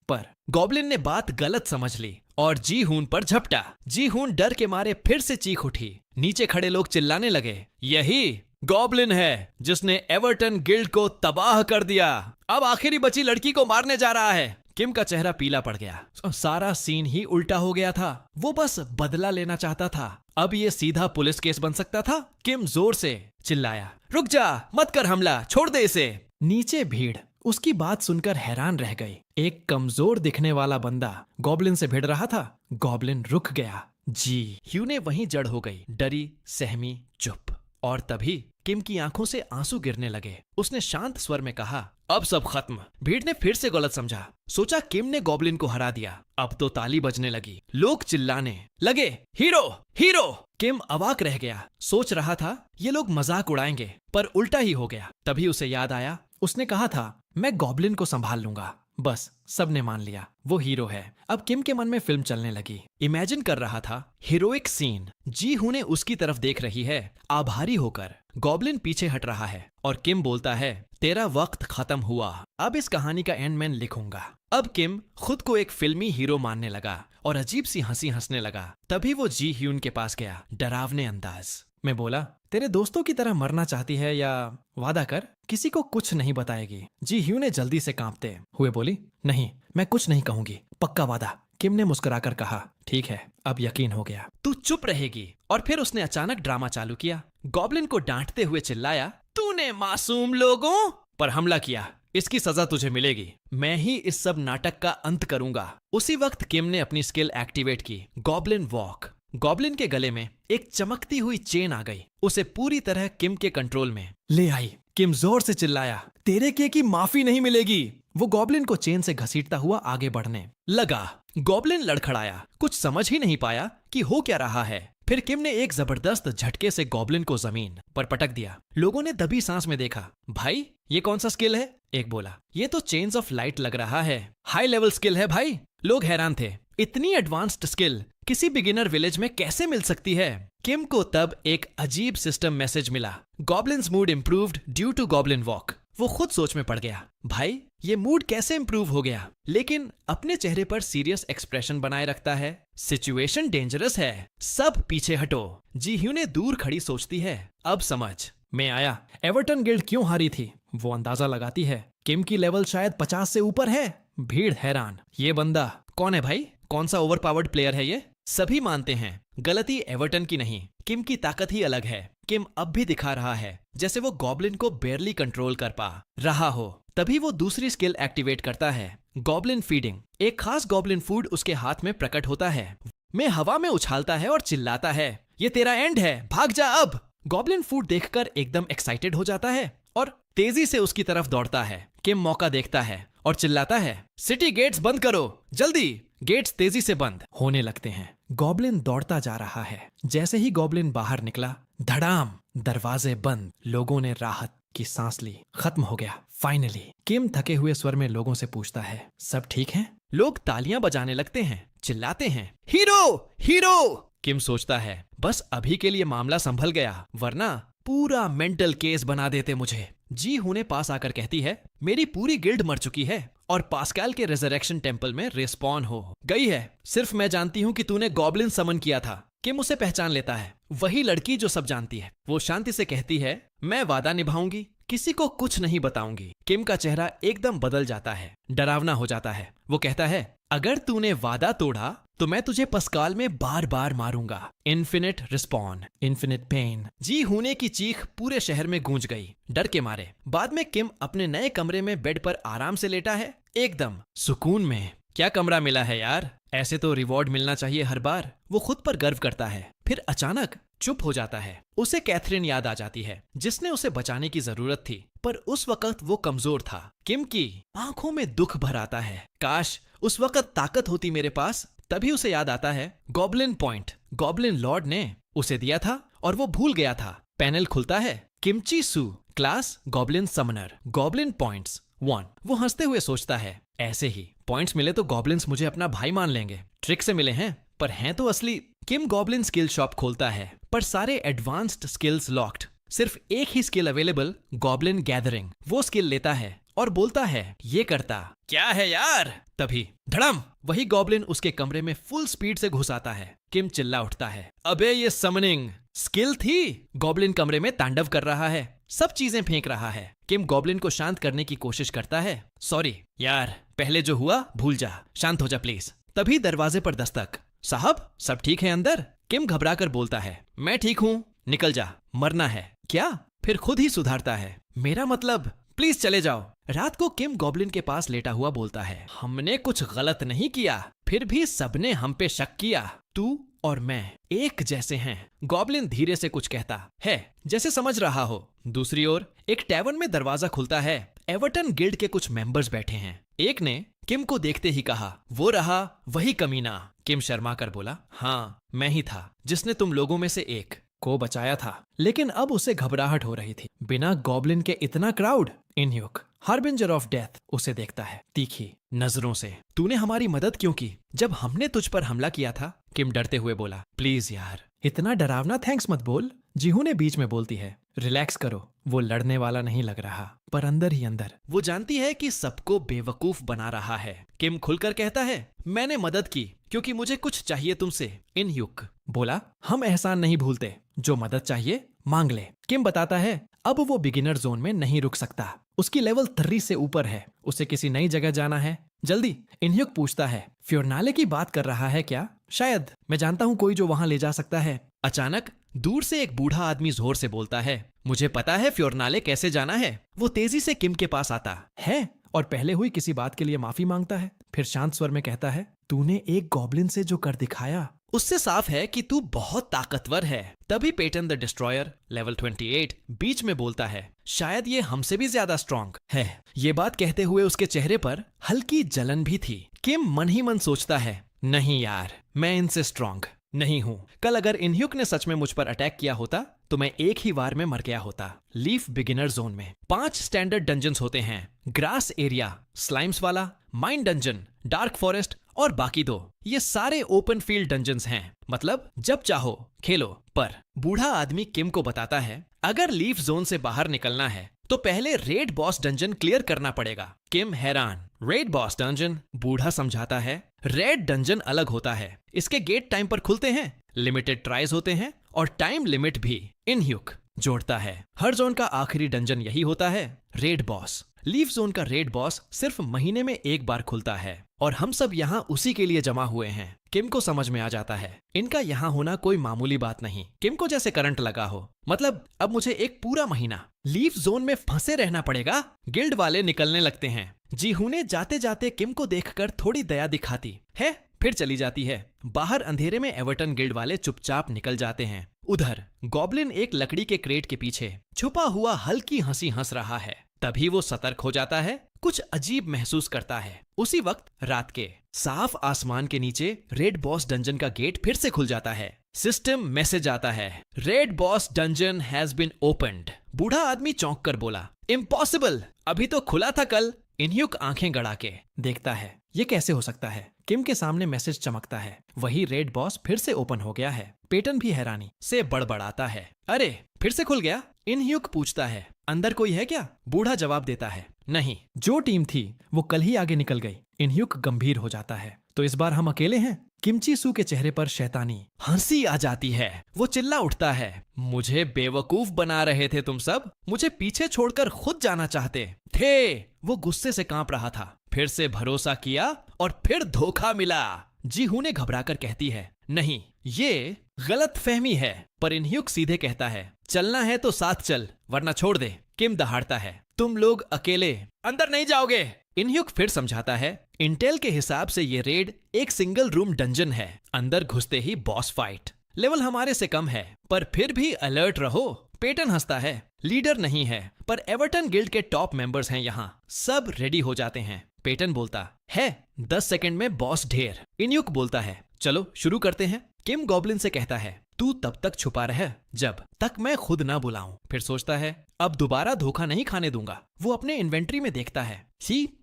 पर गॉब्लिन ने बात गलत समझ ली और जीहून पर झपटा। जीहून डर के मारे फिर से चीख उठी। नीचे खड़े लोग चिल्लाने लगे, यही गॉब्लिन है जिसने एवर्टन गिल्ड को तबाह कर दिया, अब आखिरी बची लड़की को मारने जा रहा है। किम का चेहरा पीला पड़ गया। सारा सीन ही उल्टा हो गया था। वो बस बदला लेना चाहता था, अब ये सीधा पुलिस केस बन सकता था। किम जोर से चिल्लाया, रुक जा, मत कर हमला, छोड़ दे इसे। नीचे भीड़ उसकी बात सुनकर हैरान रह गई। एक कमजोर दिखने वाला बंदा गॉब्लिन से भिड़ रहा था। गॉब्लिन रुक गया। जी ह्यू ने वहीं जड़ हो गई, डरी, सहमी, चुप। और तभी किम की आंखों से आंसू गिरने लगे। उसने शांत स्वर में कहा, अब सब खत्म। भीड़ ने फिर से गलत समझा, सोचा किम ने गॉब्लिन को हरा दिया। अब तो ताली बजने लगी, लोग चिल्लाने लगे, हीरो हीरो। किम अवाक रह गया, सोच रहा था ये लोग मजाक उड़ाएंगे, पर उल्टा ही हो गया। तभी उसे याद आया, उसने कहा था मैं गॉब्लिन को संभाल लूंगा। बस सबने मान लिया वो हीरो है। अब किम के मन में फिल्म चलने लगी। इमेजिन कर रहा था हीरोइक सीन। जी हूं ने उसकी तरफ देख रही है आभारी होकर। गॉब्लिन पीछे हट रहा है और किम बोलता है, तेरा वक्त खत्म हुआ, अब इस कहानी का एंड मैं लिखूंगा। अब किम खुद को एक फिल्मी हीरो मानने लगा और अजीब सी हंसी हंसने लगा। तभी वो जी ह्यून के पास गया, डरावने अंदाज में बोला, तेरे दोस्तों की तरह मरना चाहती है या वादा कर किसी को कुछ नहीं बताएगी। जी ह्यू ने जल्दी से कांपते हुए बोली, नहीं मैं कुछ नहीं कहूंगी, पक्का वादा। किम ने मुस्कुराकर कहा, ठीक है, अब यकीन हो गया, तू चुप रहेगी। और फिर उसने अचानक ड्रामा चालू किया। गॉब्लिन को डांटते हुए चिल्लाया, तूने मासूम लोगों पर हमला किया, इसकी सजा तुझे मिलेगी। मैं ही इस सब नाटक का अंत करूंगा। उसी वक्त किम ने अपनी स्किल एक्टिवेट की, गॉब्लिन वॉक। गॉब्लिन के गले में एक चमकती हुई चेन आ गई, उसे पूरी तरह किम के कंट्रोल में ले आई। किम जोर से चिल्लाया, तेरे किए की माफी नहीं मिलेगी। वो गॉब्लिन को चेन से घसीटता हुआ आगे बढ़ने लगा। गॉब्लिन लड़खड़ाया, कुछ समझ ही नहीं पाया कि हो क्या रहा है। फिर किम ने एक जबरदस्त झटके से गॉब्लिन को जमीन पर पटक दिया। लोगों ने दबी सांस में देखा। भाई ये कौन सा स्किल है? एक बोला, ये तो चेन्स ऑफ लाइट लग रहा है, हाई लेवल स्किल है भाई। लोग हैरान थे, इतनी एडवांस्ड स्किल किसी बिगिनर विलेज में कैसे मिल सकती है? किम को तब एक अजीब सिस्टम मैसेज मिला, goblins mood improved due to goblin walk. वो खुद सोच में पड़ गया, भाई ये मूड कैसे इम्प्रूव हो गया? लेकिन अपने चेहरे पर सीरियस एक्सप्रेशन बनाए रखता है। सिचुएशन डेंजरस है, सब पीछे हटो। जी ह्यू ने दूर खड़ी सोचती है, अब समझ में आया एवर्टन गिल्ड क्यों हारी थी। वो अंदाजा लगाती है, किम की लेवल शायद 50 से ऊपर है। भीड़ हैरान, ये बंदा कौन है भाई? कौन सा ओवरपावर्ड प्लेयर है ये? सभी मानते हैं गलती एवर्टन की नहीं, किम की ताकत ही अलग है। किम अब भी दिखा रहा है जैसे वो गॉब्लिन को बेयरली कंट्रोल कर पा रहा हो। तभी वो दूसरी स्किल एक्टिवेट करता है, गॉब्लिन फीडिंग। एक खास गॉब्लिन फूड उसके हाथ में प्रकट होता है। में हवा में उछालता है और चिल्लाता है, ये तेरा एंड है, भाग जा अब। गॉब्लिन फूड देखकर एकदम एक्साइटेड हो जाता है और तेजी से उसकी तरफ दौड़ता है। किम मौका देखता है और चिल्लाता है, सिटी गेट्स बंद करो जल्दी। गेट्स तेजी से बंद होने लगते हैं। गॉब्लिन दौड़ता जा रहा है। जैसे ही गॉब्लिन बाहर निकला, धड़ाम, दरवाजे बंद। लोगों ने राहत की सांस ली, खत्म हो गया फाइनली। किम थके हुए स्वर में लोगों से पूछता है, सब ठीक है? लोग तालियां बजाने लगते हैं, चिल्लाते हैं, हीरो हीरो। किम सोचता है, बस अभी के लिए मामला संभल गया, वरना पूरा मेंटल केस बना देते मुझे। जी हुने पास आकर कहती है, मेरी पूरी गिल्ड मर चुकी है और पास्कल के रेजरेक्शन टेम्पल में रिस्पॉन हो गई है। सिर्फ मैं जानती हूँ कि तूने गॉब्लिन समन किया था। किम उसे पहचान लेता है, वही लड़की जो सब जानती है। वो शांति से कहती है, मैं वादा निभाऊंगी, किसी को कुछ नहीं बताऊंगी। किम का चेहरा एकदम बदल जाता है, डरावना हो जाता है। वो कहता है, अगर तूने वादा तोड़ा तो मैं तुझे पस्काल में बार बार मारूंगा। Infinite respawn, infinite pain. जी होने की चीख पूरे शहर में गूंज गई, डर के मारे। बाद में किम अपने नए कमरे में बेड पर आराम से लेटा है, एकदम सुकून में। क्या कमरा मिला है यार, ऐसे तो रिवॉर्ड मिलना चाहिए हर बार। वो खुद पर गर्व करता है। फिर अचानक चुप हो जाता है। उसे कैथरीन याद आ जाती है, जिसने उसे बचाने की जरूरत थी, पर उस वक्त वो कमजोर था। किम की आंखों में दुख भर आता है, काश उस वक्त ताकत होती मेरे पास। तभी उसे याद आता है, गॉब्लिन पॉइंट गॉब्लिन लॉर्ड ने उसे दिया था और वो भूल गया था। पैनल खुलता है, Kimchi Soo, class goblin summoner, goblin points 1। वो हंसते हुए सोचता है, ऐसे ही पॉइंट्स मिले तो गॉब्लिन्स मुझे अपना भाई मान लेंगे। ट्रिक से मिले हैं पर हैं तो असली। किम गॉब्लिन स्किल शॉप खोलता है, पर सारे एडवांस्ड स्किल्स लॉक्ड। सिर्फ एक ही स्किल अवेलेबल, गॉब्लिन गैदरिंग। वो स्किल लेता है और बोलता है, ये करता क्या है यार? तभी धड़म, वही गॉब्लिन उसके कमरे में फुल स्पीड से घुस आता है। किम चिल्ला उठता है, अबे ये समनिंग स्किल थी। गॉब्लिन कमरे में तांडव कर रहा है, सब चीजें फेंक रहा है। किम गॉब्लिन को शांत करने की कोशिश करता है। सॉरी यार, पहले जो हुआ भूल जा, शांत हो जा प्लीज। तभी दरवाजे पर दस्तक। साहब, सब ठीक है अंदर? किम घबराकर बोलता है, मैं ठीक हूँ, निकल जा, मरना है क्या? फिर खुद ही सुधारता है, मेरा मतलब प्लीज चले जाओ। रात को किम गॉब्लिन के पास लेटा हुआ बोलता है, हमने कुछ गलत नहीं किया, फिर भी सबने हम पे शक किया। तू और मैं एक जैसे हैं। गॉब्लिन धीरे से कुछ कहता है, जैसे समझ रहा हो। दूसरी ओर एक टैवर्न में दरवाजा खुलता है। एवर्टन गिल्ड के कुछ मेंबर्स बैठे हैं। एक ने किम को देखते ही कहा, वो रहा वही कमीना। किम शर्मा कर बोला, हाँ मैं ही था जिसने तुम लोगों में से एक को बचाया था। लेकिन अब उसे घबराहट हो रही थी। बिना गॉब्लिन के इतना क्राउड। इनह्यूक, हार्बिंजर ऑफ डेथ, उसे देखता है तीखी नजरों से। तूने हमारी मदद क्यों की जब हमने तुझ पर हमला किया था? किम डरते हुए बोला, प्लीज यार, इतना डरावना थैंक्स मत बोल। जीहू ने बीच में बोलती है, रिलैक्स करो, वो लड़ने वाला नहीं लग रहा, पर अंदर ही अंदर वो जानती है कि सबको बेवकूफ बना रहा है। किम खुलकर कहता है, मैंने मदद की क्योंकि मुझे कुछ चाहिए तुमसे। इनह्यूक बोला, हम एहसान नहीं भूलते, जो मदद चाहिए मांग ले। किम बताता है, अब वो बिगिनर जोन में नहीं रुक सकता, उसकी लेवल 3 से ऊपर है, उसे किसी नई जगह जाना है जल्दी। इनह्यूक पूछता है, फ्योरनाले की बात कर रहा है क्या? शायद, मैं जानता हूँ कोई जो वहां ले जा सकता है। अचानक दूर से एक बूढ़ा आदमी जोर से बोलता है, मुझे पता है फ्योरनाले कैसे जाना है। वो तेजी से किम के पास आता है और पहले हुई किसी बात के लिए माफी मांगता है। फिर शांत स्वर में कहता है, तूने एक गॉब्लिन से जो कर दिखाया उससे साफ है कि तू बहुत ताकतवर है। तभी पेटन द डिस्ट्रॉयर लेवल 28 बीच में बोलता है, शायद ये हमसे भी ज्यादा स्ट्रॉन्ग है। ये बात कहते हुए उसके चेहरे पर हल्की जलन भी थी। किम मन ही मन सोचता है, नहीं यार, मैं इनसे स्ट्रॉन्ग नहीं हूँ। कल अगर इनह्यूक ने सच में मुझ पर अटैक किया होता तो मैं एक ही वार में मर गया होता। लीफ बिगिनर जोन में 5 स्टैंडर्ड डंजन्स होते हैं, ग्रास एरिया, स्लाइम्स वाला, माइन डंजन, डार्क फॉरेस्ट और बाकी 2। ये सारे ओपन फील्ड डंजन्स हैं, मतलब जब चाहो खेलो। पर बूढ़ा आदमी किम को बताता है, अगर लीफ जोन से बाहर निकलना है तो पहले रेड बॉस डंजन क्लियर करना पड़ेगा। किम हैरान, रेड बॉस डंजन? बूढ़ा समझाता है, रेड डंजन अलग होता है, इसके गेट टाइम पर खुलते हैं, लिमिटेड ट्राइज होते हैं और टाइम लिमिट भी। इनह्यूक जोड़ता है, हर जोन का आखिरी डंजन यही होता है, रेड बॉस। लीफ जोन का रेड बॉस सिर्फ महीने में एक बार खुलता है और हम सब यहाँ उसी के लिए जमा हुए हैं। किम को समझ में आ जाता है, इनका यहाँ होना कोई मामूली बात नहीं। किम को जैसे करंट लगा हो, मतलब अब मुझे एक पूरा महीना लीफ जोन में फंसे रहना पड़ेगा। गिल्ड वाले निकलने लगते हैं। जीहू ने जाते जाते किम को देखकर थोड़ी दया दिखाती है, फिर चली जाती है। बाहर अंधेरे में एवर्टन गिल्ड वाले चुपचाप निकल जाते हैं। उधर गॉब्लिन एक लकड़ी के क्रेट के पीछे छुपा हुआ हल्की हंसी हंस रहा है। तभी वो सतर्क हो जाता है, कुछ अजीब महसूस करता है। उसी वक्त रात के साफ आसमान के नीचे रेड बॉस डंजन का गेट फिर से खुल जाता है। सिस्टम मैसेज आता है, red boss dungeon has been opened. बूढ़ा आदमी चौंक कर बोला, इम्पॉसिबल, अभी तो खुला था कल। इनह्यूक आंखें गड़ा के देखता है, ये कैसे हो सकता है? किम के सामने मैसेज चमकता है, वही रेड बॉस फिर से ओपन हो गया है। पेटन भी हैरानी से बड़बड़ाता है, अरे फिर से खुल गया? इनह्यूक पूछता है, अंदर कोई है क्या? बूढ़ा जवाब देता है, नहीं, जो टीम थी वो कल ही आगे निकल गई। इनह्यूक गंभीर हो जाता है, तो इस बार हम अकेले हैं? किमची सू के चेहरे पर शैतानी हंसी आ जाती है। वो चिल्ला उठता है, मुझे बेवकूफ बना रहे थे तुम सब, मुझे पीछे छोड़कर खुद जाना चाहते थे। वो गुस्से से कांप रहा था, फिर से भरोसा किया और फिर धोखा मिला। जीहू ने घबराकर कहती है, नहीं, ये गलत फहमी है। पर इनह्यूक सीधे कहता है, चलना है तो साथ चल, वरना छोड़ दे। किम दहाड़ता है, तुम लोग अकेले अंदर नहीं जाओगे। इनह्यूक फिर समझाता है, इंटेल के हिसाब से ये रेड एक सिंगल रूम डंजन है, अंदर घुसते ही बॉस फाइट। लेवल हमारे से कम है, पर फिर भी अलर्ट रहो। पेटन हंसता है, लीडर नहीं है, पर एवर्टन गिल्ड के टॉप मेंबर्स हैं यहाँ, सब रेडी हो जाते हैं। पेटन बोलता है, 10 सेकंड में बॉस ढेर। इनह्यूक बोलता है, चलो शुरू करते हैं। किम गॉब्लिन से कहता है, तू तब तक छुपा रह जब तक मैं खुद ना बुलाऊं। फिर सोचता है, अब दोबारा धोखा नहीं खाने दूंगा। वो अपने इन्वेंट्री में देखता है,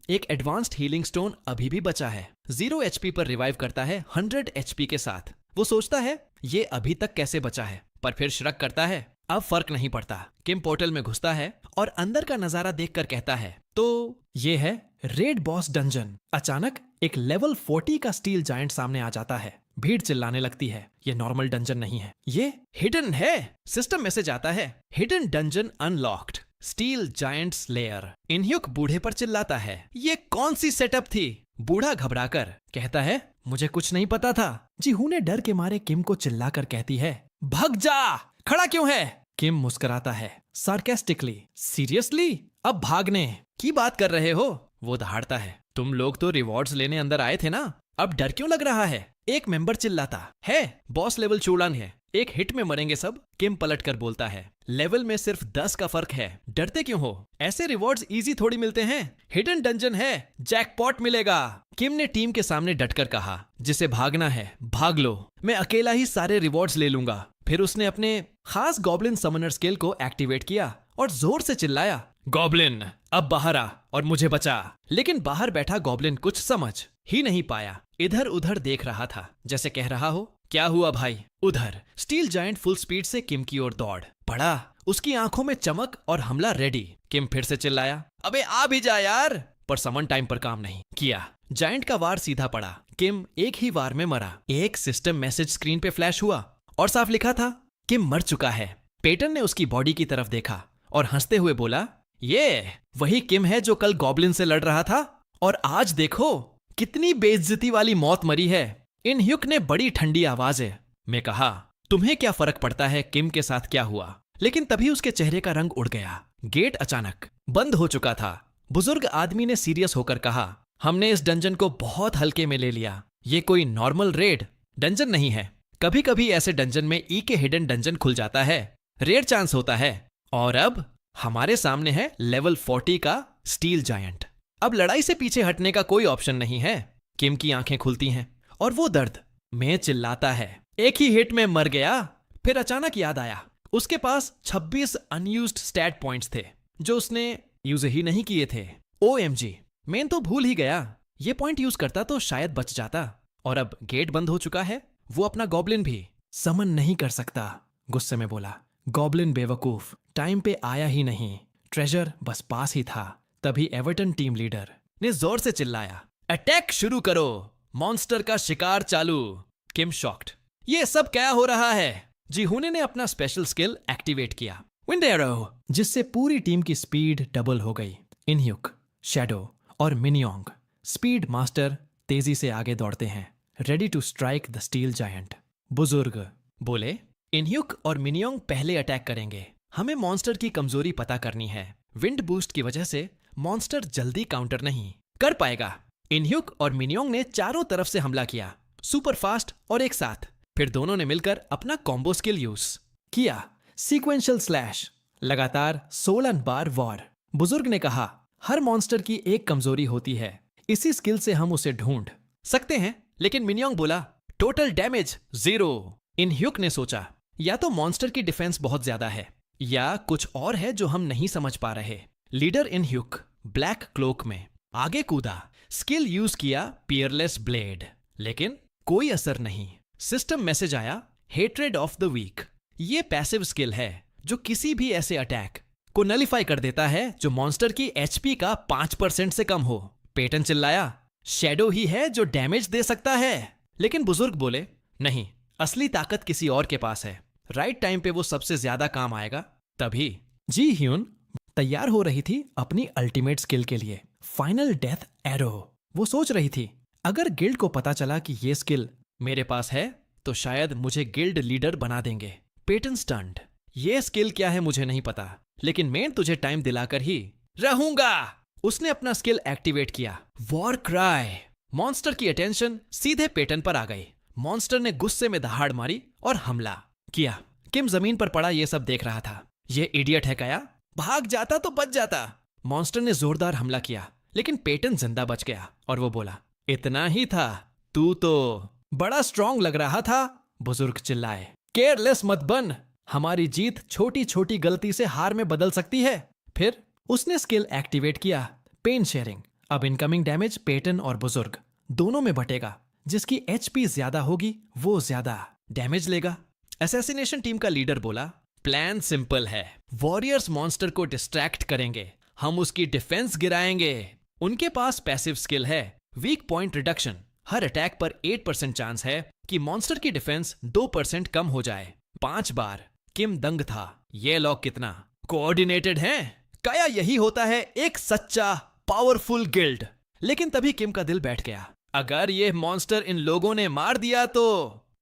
एक एडवांस्ड हीलिंग स्टोन अभी भी बचा है। 0 HP पर रिवाइव करता है 100 HP के साथ। वो सोचता है, ये अभी तक कैसे बचा है, पर फिर श्रक करता है, अब फर्क नहीं पड़ता। किम पोर्टल में घुसता है और अंदर का नजारा देखकर कहता है, तो ये है रेड बॉस डंजन। अचानक एक लेवल 40 का स्टील जायंट सामने आ जाता है। भीड़ चिल्लाने लगती है, ये नॉर्मल डंजन नहीं है, ये हिडन है। सिस्टम मैसेज आता है, hidden dungeon unlocked, steel giant slayer. Inhyuk बूढ़े पर चिल्लाता है, ये कौन सी सेटअप थी? बूढ़ा घबराकर कहता है, मुझे कुछ नहीं पता था। जीहू ने डर के मारे किम को चिल्लाकर कहती है, भाग जा, खड़ा क्यों है? किम मुस्कुराता है सार्केस्टिकली, सीरियसली अब भागने की बात कर रहे हो? वो दहाड़ता है, तुम लोग तो रिवॉर्ड्स लेने अंदर आए थे ना, अब डर क्यों लग रहा है? एक मेंबर चिल्लाता है, बॉस लेवल चूड़ान है, एक हिट में मरेंगे सब। किम पलट कर बोलता है, लेवल में सिर्फ 10 का फर्क है, डरते क्यों हो? ऐसे रिवॉर्ड्स इजी थोड़ी मिलते हैं, हिडन डंजन है, जैकपॉट मिलेगा। किम ने टीम के सामने डटकर कहा, जिसे भागना है भाग लो, मैं अकेला ही सारे रिवॉर्ड्स ले लूंगा। फिर उसने अपने खास गॉब्लिन समनर स्किल को एक्टिवेट किया और जोर से चिल्लाया, गॉब्लिन अब बाहर आ और मुझे बचा। लेकिन बाहर बैठा गॉब्लिन कुछ समझ ही नहीं पाया, इधर उधर देख रहा था, जैसे कह रहा हो, क्या हुआ भाई? उधर स्टील जायंट फुल स्पीड से किम की ओर दौड़ पड़ा, उसकी आंखों में चमक और हमला रेडी। किम फिर से चिल्लाया, अबे आ भी जा यार, पर समन टाइम पर काम नहीं किया। जायंट का वार सीधा पड़ा, किम एक ही वार में मरा। एक सिस्टम मैसेज स्क्रीन पे फ्लैश हुआ और साफ लिखा था, किम मर चुका है। पेटन ने उसकी बॉडी की तरफ देखा और हंसते हुए बोला, ये वही किम है जो कल गॉब्लिन से लड़ रहा था, और आज देखो कितनी बेइज्जती वाली मौत मरी है। इनह्युक ने बड़ी ठंडी आवाज में कहा, तुम्हें क्या फर्क पड़ता है किम के साथ क्या हुआ? लेकिन तभी उसके चेहरे का रंग उड़ गया। गेट अचानक बंद हो चुका था। बुजुर्ग आदमी ने सीरियस होकर कहा, हमने इस डंजन को बहुत हल्के में ले लिया, ये कोई नॉर्मल रेड डंजन नहीं है। कभी कभी ऐसे डंजन में ई के हिडन डंजन खुल जाता है, रेयर चांस होता है। और अब हमारे सामने है लेवल 40 का स्टील जायंट। अब लड़ाई से पीछे हटने का कोई ऑप्शन नहीं है। किम की आंखें खुलती हैं और वो दर्द में चिल्लाता है, एक ही हिट में मर गया। फिर अचानक याद आया, उसके पास 26 अनयूज्ड स्टैट पॉइंट्स थे जो उसने यूज ही नहीं किए थे। OMG, मैं तो भूल ही गया, ये पॉइंट यूज करता तो शायद बच जाता। और अब गेट बंद हो चुका है, वो अपना गॉब्लिन भी समन नहीं कर सकता। गुस्से में बोला, गॉब्लिन बेवकूफ, टाइम पे आया ही नहीं, ट्रेजर बस पास ही था। तभी एवर्टन टीम लीडर ने जोर से चिल्लाया, अटैक शुरू करो, मॉन्स्टर का शिकार चालू। किम शॉक्ड, ये सब क्या हो रहा है? जीहूने ने अपना स्पेशल स्किल एक्टिवेट किया, विंड एरो, जिससे पूरी टीम की स्पीड डबल हो गई। इनह्युक, शैडो और मिनियोंग स्पीड मास्टर तेजी से आगे दौड़ते हैं, ready to strike the steel giant. बुजुर्ग बोले, इनह्युक और मिनियोंग पहले अटैक करेंगे, हमें मॉन्स्टर की कमजोरी पता करनी है। विंड बूस्ट की वजह से मॉन्स्टर जल्दी काउंटर नहीं कर पाएगा। इनह्युक और मिनियोंग ने चारों तरफ से हमला किया, सुपर फास्ट और एक साथ। फिर दोनों ने मिलकर अपना कॉम्बो स्किल यूज किया, सीक्वेंशियल स्लैश, लगातार 16 बार वॉर। बुजुर्ग ने कहा, हर मॉन्स्टर की एक कमजोरी होती है, इसी स्किल से हम उसे ढूंढ सकते हैं। लेकिन मिनियोंग बोला, टोटल डैमेज 0। इनह्युक ने सोचा, या तो मॉन्स्टर की डिफेंस बहुत ज्यादा है या कुछ और है जो हम नहीं समझ पा रहे। लीडर इनह्युक ब्लैक क्लोक में आगे कूदा, स्किल यूज किया पियरलेस ब्लेड, लेकिन कोई असर नहीं। सिस्टम मैसेज आया, हेट्रेड ऑफ द वीक। ये पैसिव स्किल है जो किसी भी ऐसे अटैक को नलिफाई कर देता है जो मॉन्स्टर की HP का 5% से कम हो। पेटन चिल्लाया, शैडो ही है जो डैमेज दे सकता है। लेकिन बुजुर्ग बोले, नहीं, असली ताकत किसी और के पास है, राइट टाइम पे वो सबसे ज्यादा काम आएगा। तभी जी ह्यून तैयार हो रही थी अपनी अल्टीमेट स्किल के लिए, फाइनल डेथ एरो। वो सोच रही थी, अगर गिल्ड को पता चला कि ये स्किल मेरे पास है तो शायद मुझे गिल्ड लीडर बना देंगे। पेटन स्टंट, ये स्किल क्या है मुझे नहीं पता, लेकिन मैं तुझे टाइम दिलाकर ही रहूंगा। उसने अपना स्किल एक्टिवेट किया, वॉर क्राई। मॉन्स्टर की अटेंशन सीधे पेटन पर आ गई। मॉन्स्टर ने गुस्से में दहाड़ मारी और हमला किया। किम जमीन पर पड़ा ये सब देख रहा था। ये इडियट है क्या? भाग जाता तो बच जाता। मॉन्स्टर ने जोरदार हमला किया, लेकिन पेटन जिंदा बच गया और वो बोला, इतना ही था, तू तो बड़ा स्ट्रांग लग रहा था। बुजुर्ग चिल्लाए, केयरलेस मत बन, हमारी जीत छोटी छोटी गलती से हार में बदल सकती है। फिर उसने स्किल एक्टिवेट किया, पेन शेयरिंग। अब इनकमिंग डैमेज पेटन और बुजुर्ग दोनों में बटेगा। जिसकी HP ज्यादा होगी वो ज्यादा डैमेज लेगा। असैसिनेशन टीम का लीडर बोला, प्लान सिंपल है, वॉरियर्स मॉन्स्टर को डिस्ट्रैक्ट करेंगे, हम उसकी डिफेंस गिराएंगे। उनके पास पैसिव स्किल है वीक पॉइंट रिडक्शन, हर अटैक पर 8% चांस है कि मॉन्स्टर की डिफेंस 2% कम हो जाए। 5 बार। किम दंग था। ये लॉक कितना कोऑर्डिनेटेड है। क्या यही होता है एक सच्चा पावरफुल गिल्ड। लेकिन तभी किम का दिल बैठ गया। अगर ये मॉन्स्टर इन लोगों ने मार दिया तो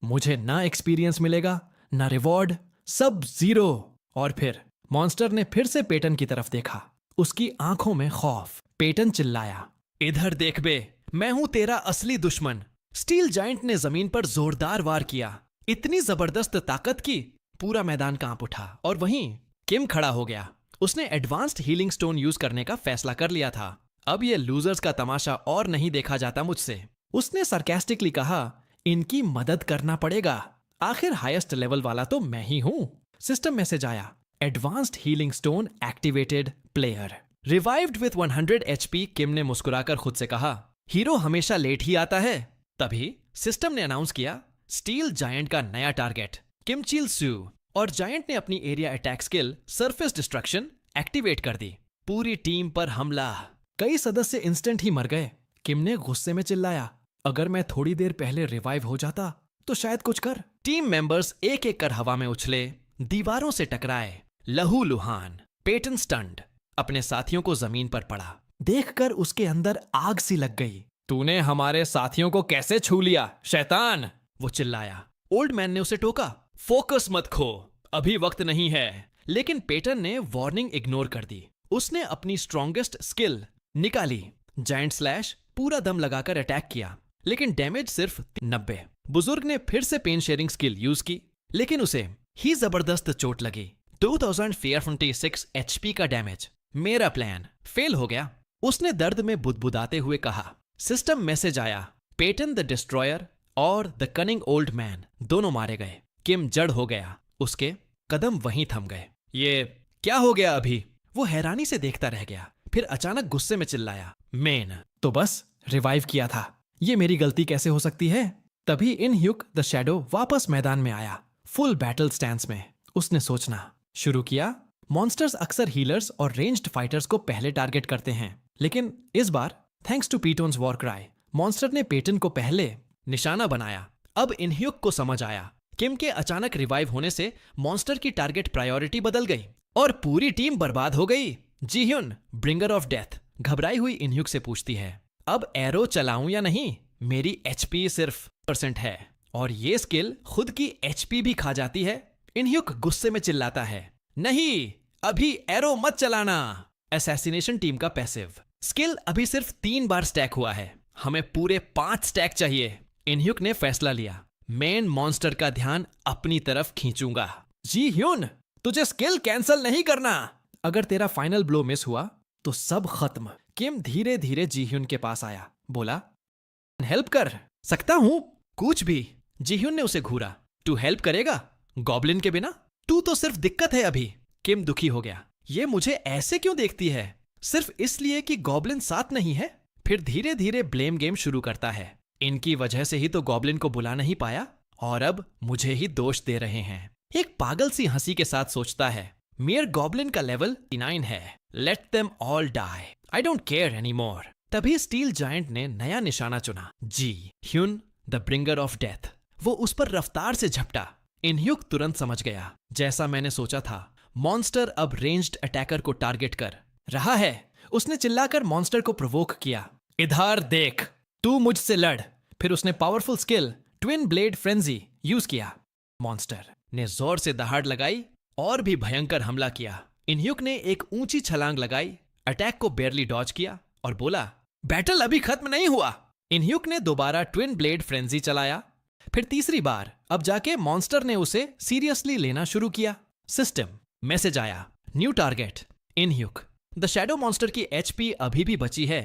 मुझे ना एक्सपीरियंस मिलेगा ना रिवॉर्ड, सब जीरो। और फिर मॉन्स्टर ने फिर से पेटन की तरफ देखा। उसकी आंखों में खौफ। पेटन चिल्लाया, इधर देख बे, मैं हूं तेरा असली दुश्मन। स्टील जायंट ने जमीन पर जोरदार वार किया। इतनी जबरदस्त ताकत की पूरा मैदान कांप उठा। और वहीं किम खड़ा हो गया। उसने एडवांस्ड हीलिंग स्टोन यूज करने का फैसला कर लिया था। अब ये लूजर्स का तमाशा और नहीं देखा जाता मुझसे। उसने सरकास्टिकली कहा, इनकी मदद करना पड़ेगा। आखिर हाईएस्ट लेवल वाला तो मैं ही हूं। सिस्टम मैसेज आया, advanced healing stone activated player revived with 100 HP। किम ने मुस्कुराकर खुद से कहा, हीरो हमेशा लेट ही आता है। तभी सिस्टम ने अनाउंस किया, स्टील जायंट का नया टारगेट किम चिल सू। और जायंट ने अपनी area attack skill surface destruction activate कर दी। पूरी टीम पर हमला। कई सदस्य इंस्टेंट ही मर गए। किम ने गुस्से में चिल्लाया, अगर मैं थोड़ी देर पहले रिवाइव हो जाता तो शायद कुछ कर। टीम मेंबर्स एक एक कर हवा में उछले, दीवारों से टकराए, लहू लुहान। पेटन स्टंड अपने साथियों को जमीन पर पड़ा। देखकर उसके अंदर आग सी लग गई। तूने हमारे साथियों को कैसे छू लिया शैतान, वो चिल्लाया। ओल्ड मैन ने उसे टोका, फोकस मत खो, अभी वक्त नहीं है। लेकिन पेटन ने वार्निंग इग्नोर कर दी। उसने अपनी स्ट्रॉन्गेस्ट स्किल निकाली, जायंट स्लैश। पूरा दम लगाकर अटैक किया, लेकिन डैमेज सिर्फ 90। बुजुर्ग ने फिर से पेन शेयरिंग स्किल यूज की, लेकिन उसे ही जबरदस्त चोट लगी। 2046 HP का डैमेज। मेरा प्लान फेल हो गया, उसने दर्द में बुदबुदाते हुए कहा। सिस्टम मैसेज आया, पेटन द डिस्ट्रॉयर और द कनिंग ओल्ड मैन दोनों मारे गए। किम जड़ हो गया, उसके कदम वहीं थम गए। ये क्या हो गया अभी, वो हैरानी से देखता रह गया। फिर अचानक गुस्से में चिल्लाया, मेन तो बस रिवाइव किया था, ये मेरी गलती कैसे हो सकती है। तभी इनह्यूक द शैडो वापस मैदान में आया, फुल बैटल स्टैंस में। उसने सोचना शुरू किया, मॉन्स्टर्स अक्सर हीलर्स और रेंज्ड फाइटर्स को पहले टारगेट करते हैं, लेकिन इस बार thanks to Peyton's war cry monster ने पेटन को पहले निशाना बनाया। अब इनह्यूक को समझ आया, किम के अचानक रिवाइव होने से मॉन्स्टर की टारगेट प्रायोरिटी बदल गई और पूरी टीम बर्बाद हो गई। जीह्युन ब्रिंगर ऑफ डेथ घबराई हुई इनह्यूक से पूछती है, अब एरो चलाऊं या नहीं, मेरी HP सिर्फ % है और ये स्किल खुद की HP भी खा जाती है। इनह्यूक गुस्से में चिल्लाता है, नहीं अभी एरो मत चलाना। असैसिनेशन टीम का पैसिव स्किल अभी सिर्फ 3 बार स्टैक हुआ है, हमें पूरे 5 स्टैक चाहिए। इनह्यूक ने फैसला लिया, मेन मॉन्स्टर का ध्यान अपनी तरफ खींचूंगा। जीह्युन तुझे स्किल कैंसिल नहीं करना, अगर तेरा फाइनल ब्लो मिस हुआ तो सब खत्म। किम धीरे धीरे जीह्युन के पास आया, बोला, हेल्प कर सकता हूं कुछ भी। जीह्युन ने उसे घूरा, तू हेल्प करेगा गॉब्लिन के बिना, तू तो सिर्फ दिक्कत है अभी। किम दुखी हो गया, ये मुझे ऐसे क्यों देखती है, सिर्फ इसलिए कि गॉब्लिन साथ नहीं है। फिर धीरे धीरे ब्लेम गेम शुरू करता है, इनकी वजह से ही तो गॉब्लिन को बुला नहीं पाया और अब मुझे ही दोष दे रहे हैं। एक पागल सी हंसी के साथ सोचता है, मेयर गॉब्लिन का लेवल 9 है, let them all die, I don't care any more. तभी स्टील जायंट ने नया निशाना चुना, Jihyun the bringer of death. वो उस पर रफ्तार से झपटा। इनह्यूक तुरंत समझ गया, जैसा मैंने सोचा था, मॉन्स्टर अब रेंज्ड अटैकर को टारगेट कर रहा है। उसने चिल्लाकर मॉन्स्टर को प्रोवोक किया, इधर देख, तू मुझसे लड़। फिर उसने powerful skill twin blade frenzy use किया। मॉन्स्टर ने जोर से दहाड़ लगाई और भी भयंकर हमला किया। इनह्यूक ने एक ऊंची छलांग लगाई, अटैक को बेयरली डॉज किया और बोला, बैटल अभी खत्म नहीं हुआ। इनह्यूक ने दोबारा ट्विन ब्लेड फ्रेंजी चलाया, फिर तीसरी बार। अब जाके मॉन्स्टर ने उसे सीरियसली लेना शुरू किया। सिस्टम मैसेज आया, new target Inhyuk. The shadow monster की HP अभी भी बची है,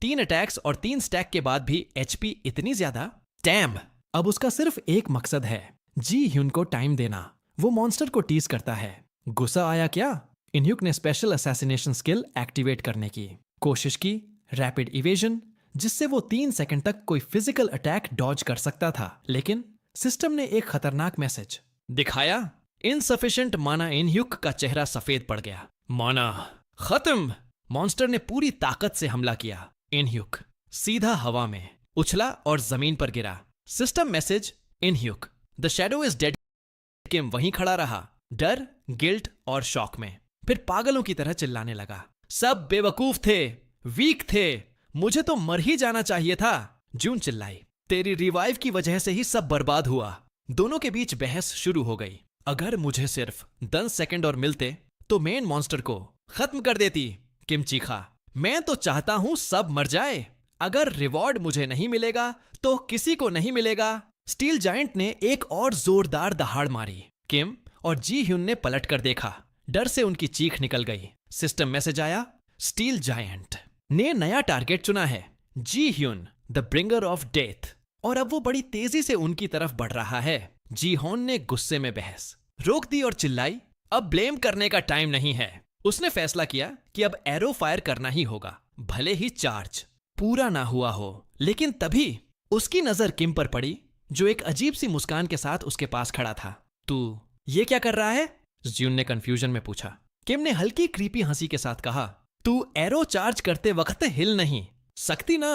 3 अटैक्स और 3 स्टैक के बाद भी HP इतनी ज्यादा। डैम, अब उसका सिर्फ एक मकसद है, जीह्युन को टाइम देना। वो मॉन्स्टर को टीज करता है। गुस्सा आया क्या? इनह्यूक ने स्पेशल असैसिनेशन स्किल एक्टिवेट करने की कोशिश की, रैपिड इवेजन, जिससे वो 3 सेकंड तक कोई फिजिकल अटैक डॉज कर सकता था। लेकिन सिस्टम ने एक खतरनाक मैसेज दिखाया, इनसफिशिएंट माना। इनह्यूक का चेहरा सफेद पड़ गया, माना खत्म। मॉन्स्टर ने पूरी ताकत से हमला किया। इनह्यूक सीधा हवा में उछला और जमीन पर गिरा। System message Inhyuk, the shadow is dead. Kim वहीं खड़ा रहा, डर, गिल्ट और शॉक में। फिर पागलों की तरह चिल्लाने लगा, सब बेवकूफ थे, वीक थे, मुझे तो मर ही जाना चाहिए था। जून चिल्लाई, तेरी रिवाइव की वजह से ही सब बर्बाद हुआ। दोनों के बीच बहस शुरू हो गई। अगर मुझे सिर्फ 10 सेकंड और मिलते तो मेन मॉन्स्टर को खत्म कर देती। किम चीखा, मैं तो चाहता हूं सब मर जाए। अगर रिवॉर्ड मुझे नहीं मिलेगा तो किसी को नहीं मिलेगा। स्टील जायंट ने एक और जोरदार दहाड़ मारी। किम और जी ह्यून ने पलट कर देखा। डर से उनकी चीख निकल गई। सिस्टम मैसेज आया, स्टील जायंट ने नया टारगेट चुना है, Ji Hyun, the bringer of death. और अब वो बड़ी तेजी से उनकी तरफ बढ़ रहा है। जी होन ने गुस्से में बहस रोक दी और चिल्लाई, अब ब्लेम करने का टाइम नहीं है। उसने फैसला किया कि अब एरो फायर करना ही होगा, भले ही चार्ज पूरा ना हुआ हो। लेकिन तभी उसकी नजर किम पर पड़ी, जो एक अजीब सी मुस्कान के साथ उसके पास खड़ा था। तू ये क्या कर रहा है? ज्यून ने कंफ्यूजन में पूछा। किम ने हल्की क्रीपी हंसी के साथ कहा, तू एरो चार्ज करते वक्त हिल नहीं सकती ना।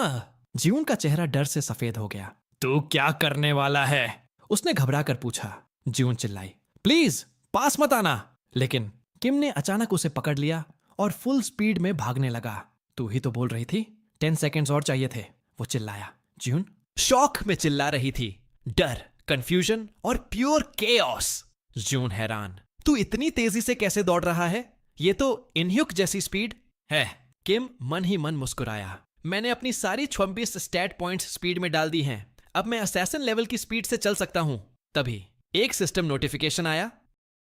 ज्यून का चेहरा डर से सफेद हो गया। तू क्या करने वाला है? उसने घबरा कर पूछा। ज्यून चिल्लाई, प्लीज पास मत आना। लेकिन किम ने अचानक उसे पकड़ लिया और फुल स्पीड में भागने लगा। तू ही तो बोल रही थी 10 सेकेंड्स और चाहिए थे, वो चिल्लाया। ज्यून शॉक में चिल्ला रही थी, डर, कंफ्यूजन और प्योर केओस। ज्यून हैरान, तू इतनी तेजी से कैसे दौड़ रहा है? ये तो इनह्यूक जैसी स्पीड है। किम मन ही मन मुस्कुराया, मैंने अपनी सारी 26 स्टैट पॉइंट्स स्पीड में डाल दी हैं। अब मैं असैसिन लेवल की स्पीड से चल सकता हूं। तभी एक सिस्टम नोटिफिकेशन आया,